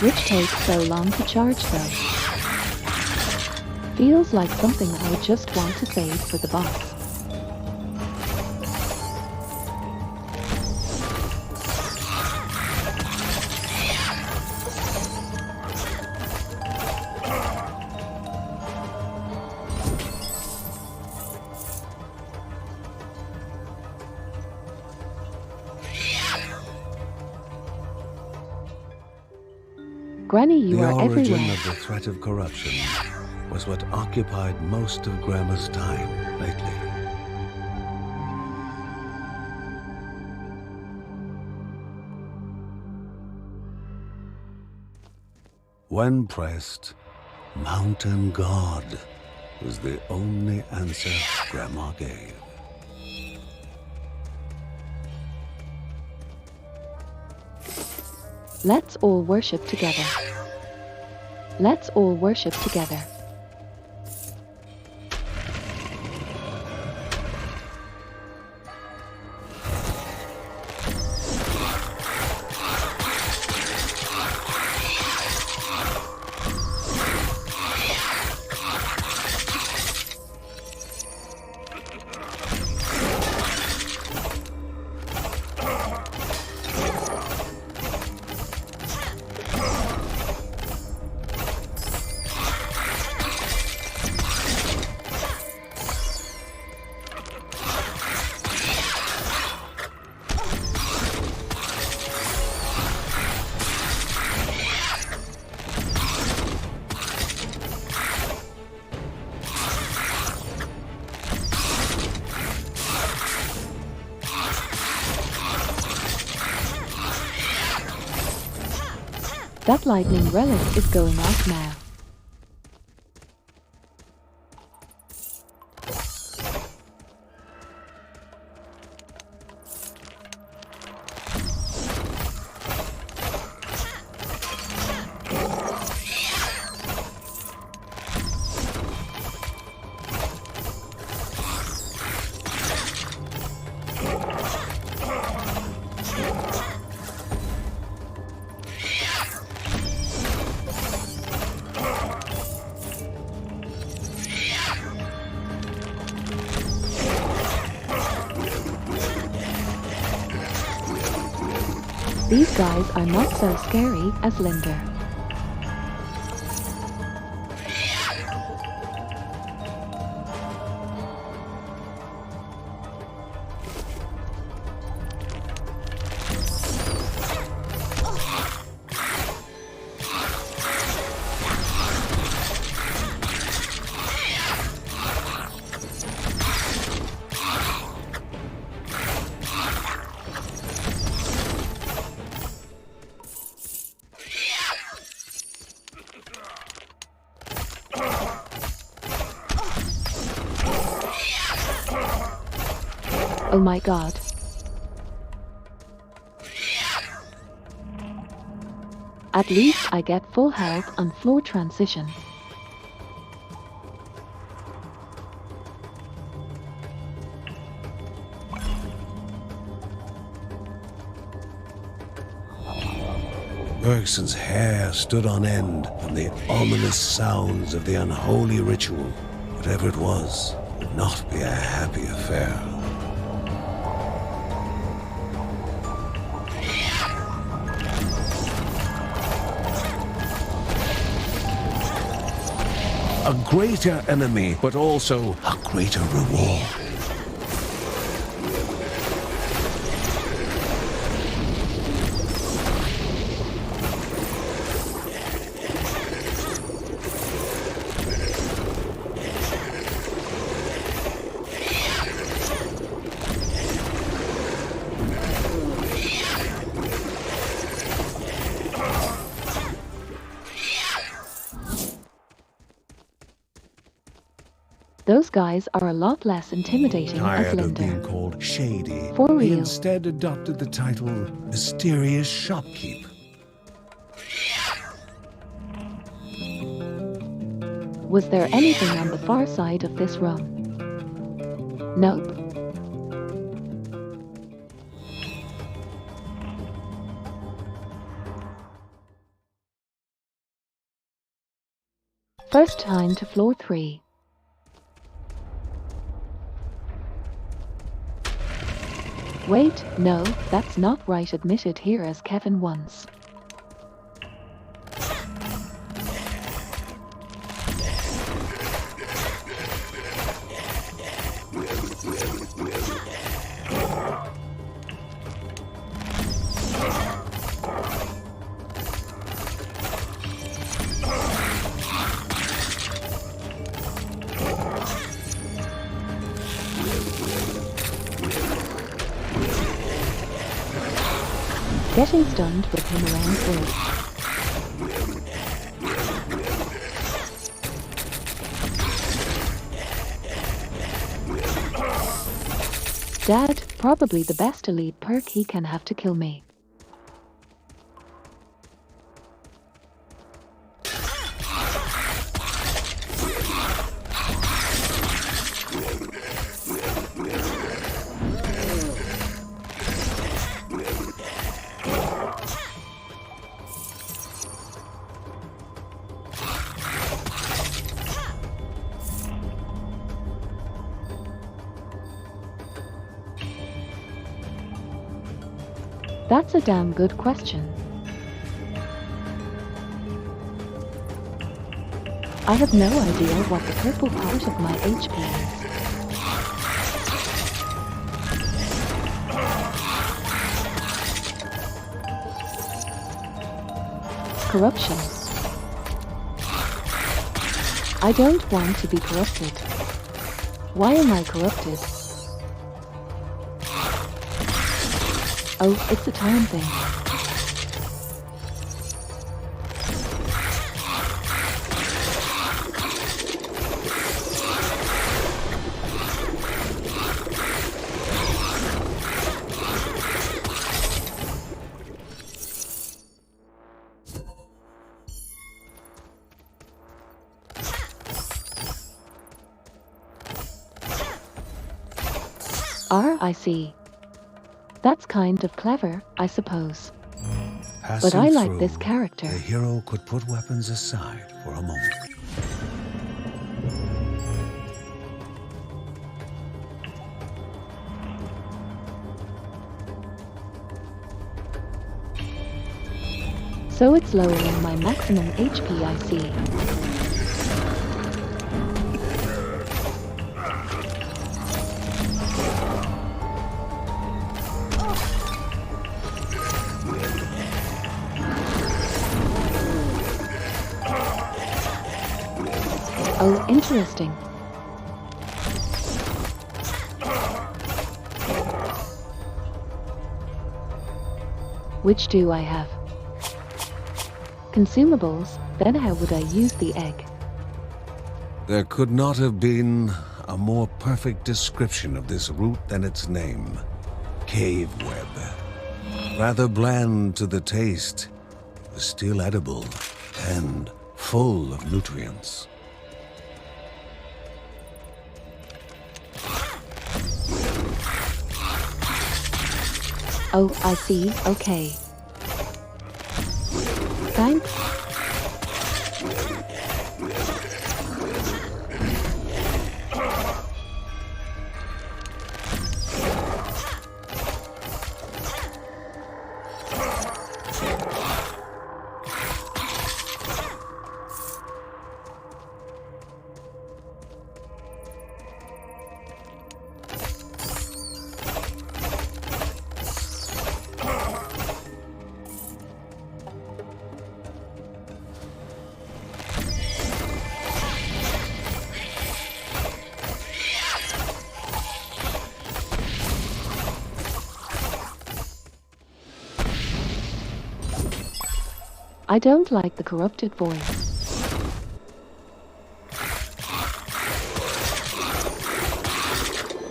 Which takes so long to charge though? Feels like something I just want to save for the boss. Granny, you The are origin everywhere. of the threat of corruption was what occupied most of Grandma's time lately. When pressed, Mountain God was the only answer Grandma gave. Let's all worship together. Let's all worship together. That lightning relic is going off now. These guys are not so scary as Linder. Oh my god. At least I get full health on floor transition. Bergson's hair stood on end from the ominous sounds of the unholy ritual. Whatever it was, would not be a happy affair. A greater enemy, but also a greater reward. Those guys are a lot less intimidating as Tired of being Linder. called shady, For he real. instead adopted the title Mysterious Shopkeep. Was there anything on the far side of this room? Nope. First time to floor 3. Wait, no, that's not right, admitted here as Kevin once. getting stunned with him around good. Dad, probably the best elite perk he can have to kill me. That's a damn good question. I have no idea what the purple part of my HP is. Corruption. I don't want to be corrupted. Why am I corrupted? Oh, it's a time thing. I see. That's kind of clever, I suppose. But I like this character. The hero could put weapons aside for a moment. So it's lowering my maximum HP, I see. Oh, interesting. Which do I have? Consumables, then how would I use the egg? There could not have been a more perfect description of this root than its name. Cave web. Rather bland to the taste, but still edible and full of nutrients. Oh, I see, okay. Thanks. I don't like the corrupted voice.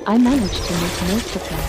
I managed to make most of them.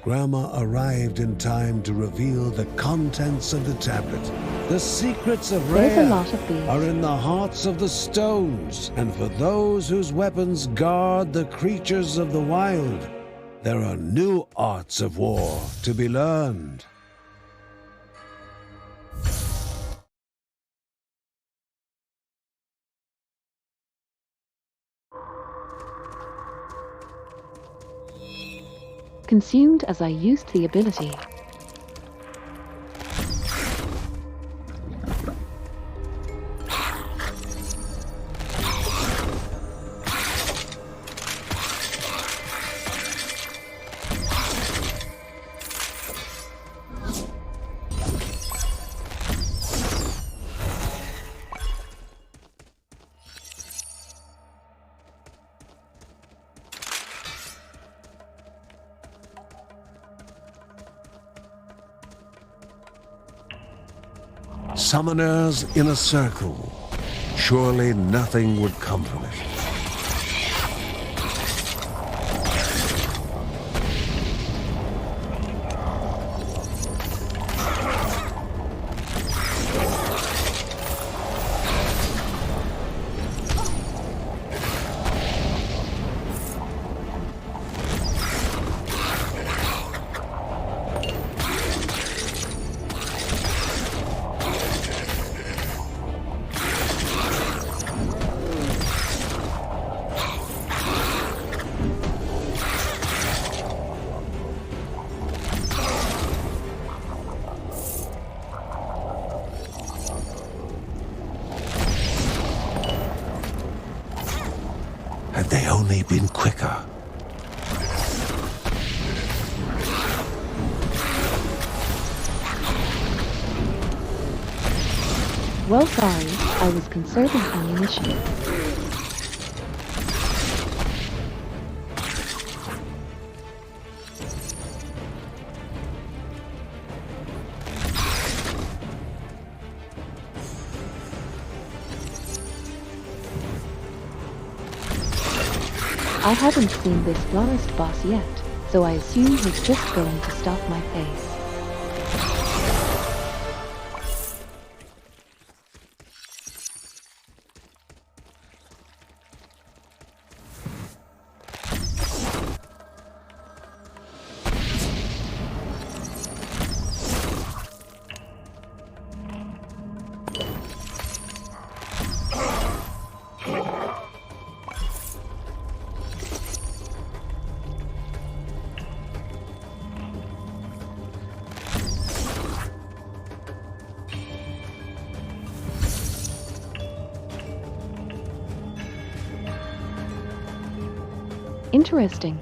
Grandma arrived in time to reveal the contents of the tablet. The secrets of There's a Rhea lot of these. are in the hearts of the stones, and for those whose weapons guard the creatures of the wild, there are new arts of war to be learned. Consumed as I used the ability. Summoners in a circle. Surely nothing would come from it. Had they only been quicker. Well, sorry, I was conserving ammunition. I haven't seen this florist boss yet, so I assume he's just going to stop my face. Interesting.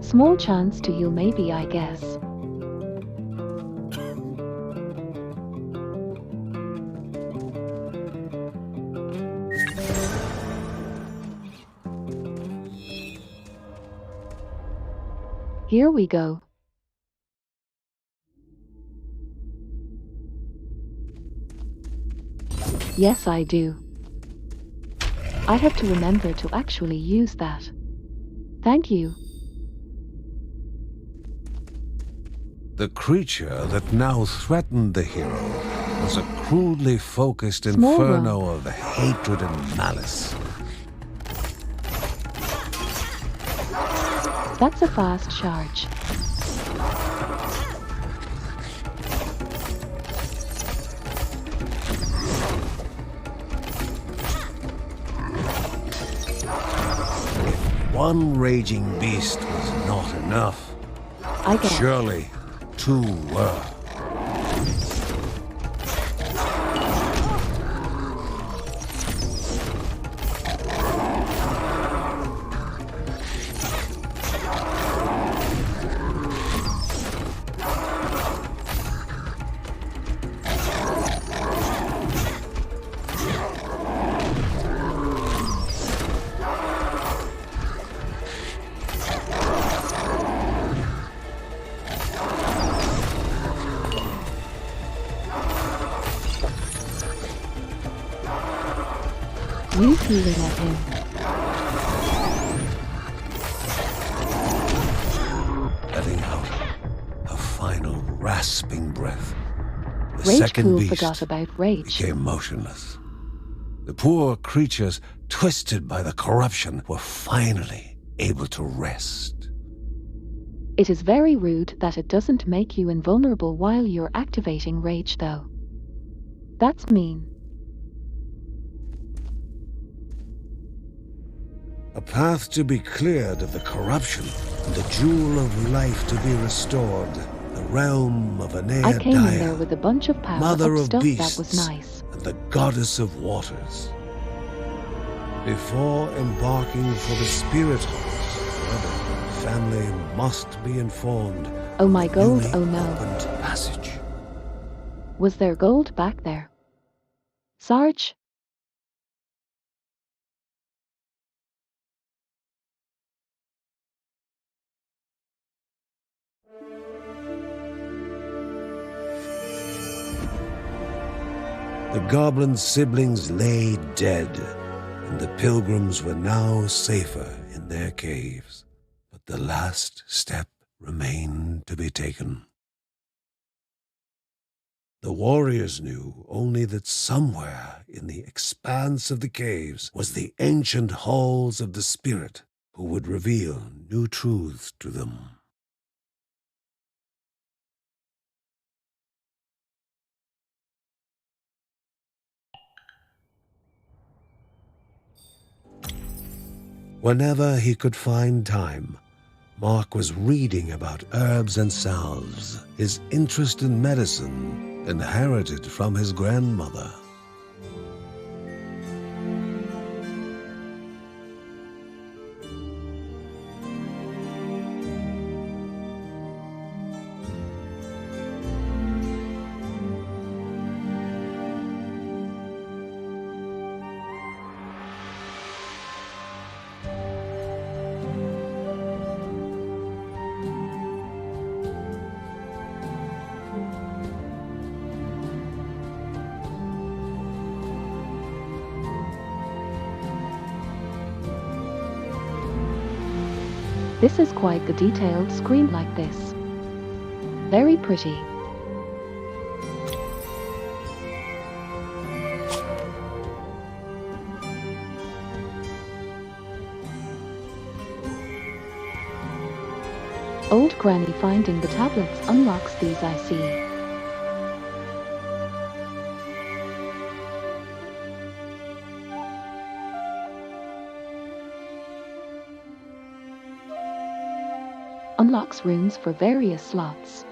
Small chance to heal maybe, I guess. Here we go. Yes, I do. I have to remember to actually use that. Thank you. The creature that now threatened the hero was a crudely focused Small inferno one. of hatred and malice. That's a fast charge. One raging beast was not enough. I guess. Surely two were. Use healing at him. Letting out a final rasping breath. The Rage second Pool beast forgot about rage. became motionless. The poor creatures, twisted by the corruption, were finally able to rest. It is very rude that it doesn't make you invulnerable while you're activating rage though. That's mean. A path to be cleared of the corruption, and the jewel of life to be restored. The realm of I came in there Anea, with a bunch of power mother up of stuff beasts, that was nice. and the goddess of waters. Before embarking for the spirit halls, however, the family must be informed. Oh my gold, Newly oh no. opened passage. Was there gold back there? Sarge? The goblin siblings lay dead, and the pilgrims were now safer in their caves. But the last step remained to be taken. The warriors knew only that somewhere in the expanse of the caves was the ancient halls of the spirit, who would reveal new truths to them. Whenever he could find time, Mark was reading about herbs and salves, his interest in medicine inherited from his grandmother. This is quite the detailed screen like this. Very pretty. Old Granny finding the tablets unlocks these, I see. Unlocks runes for various slots.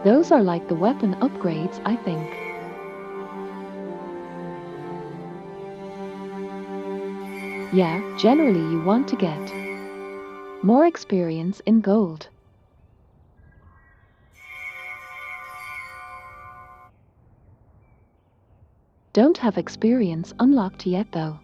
Those are like the weapon upgrades, I think. Yeah, generally you want to get more experience in gold. Don't have experience unlocked yet though.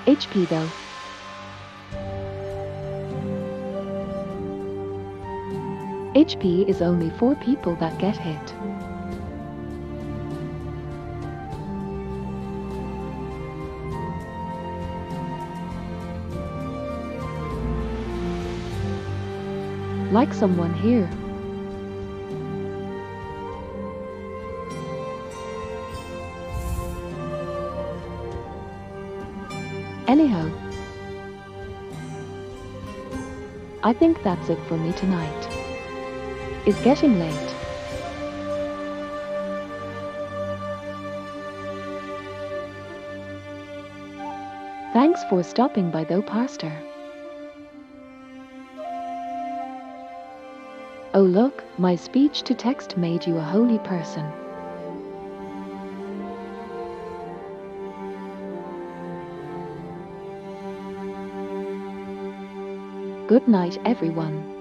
HP though. HP is only 4 people that get hit. Like someone here. Anyhow, I think that's it for me tonight. It's getting late. Thanks for stopping by though, Pastor. Oh look, my speech-to-text made you a holy person. Good night, everyone.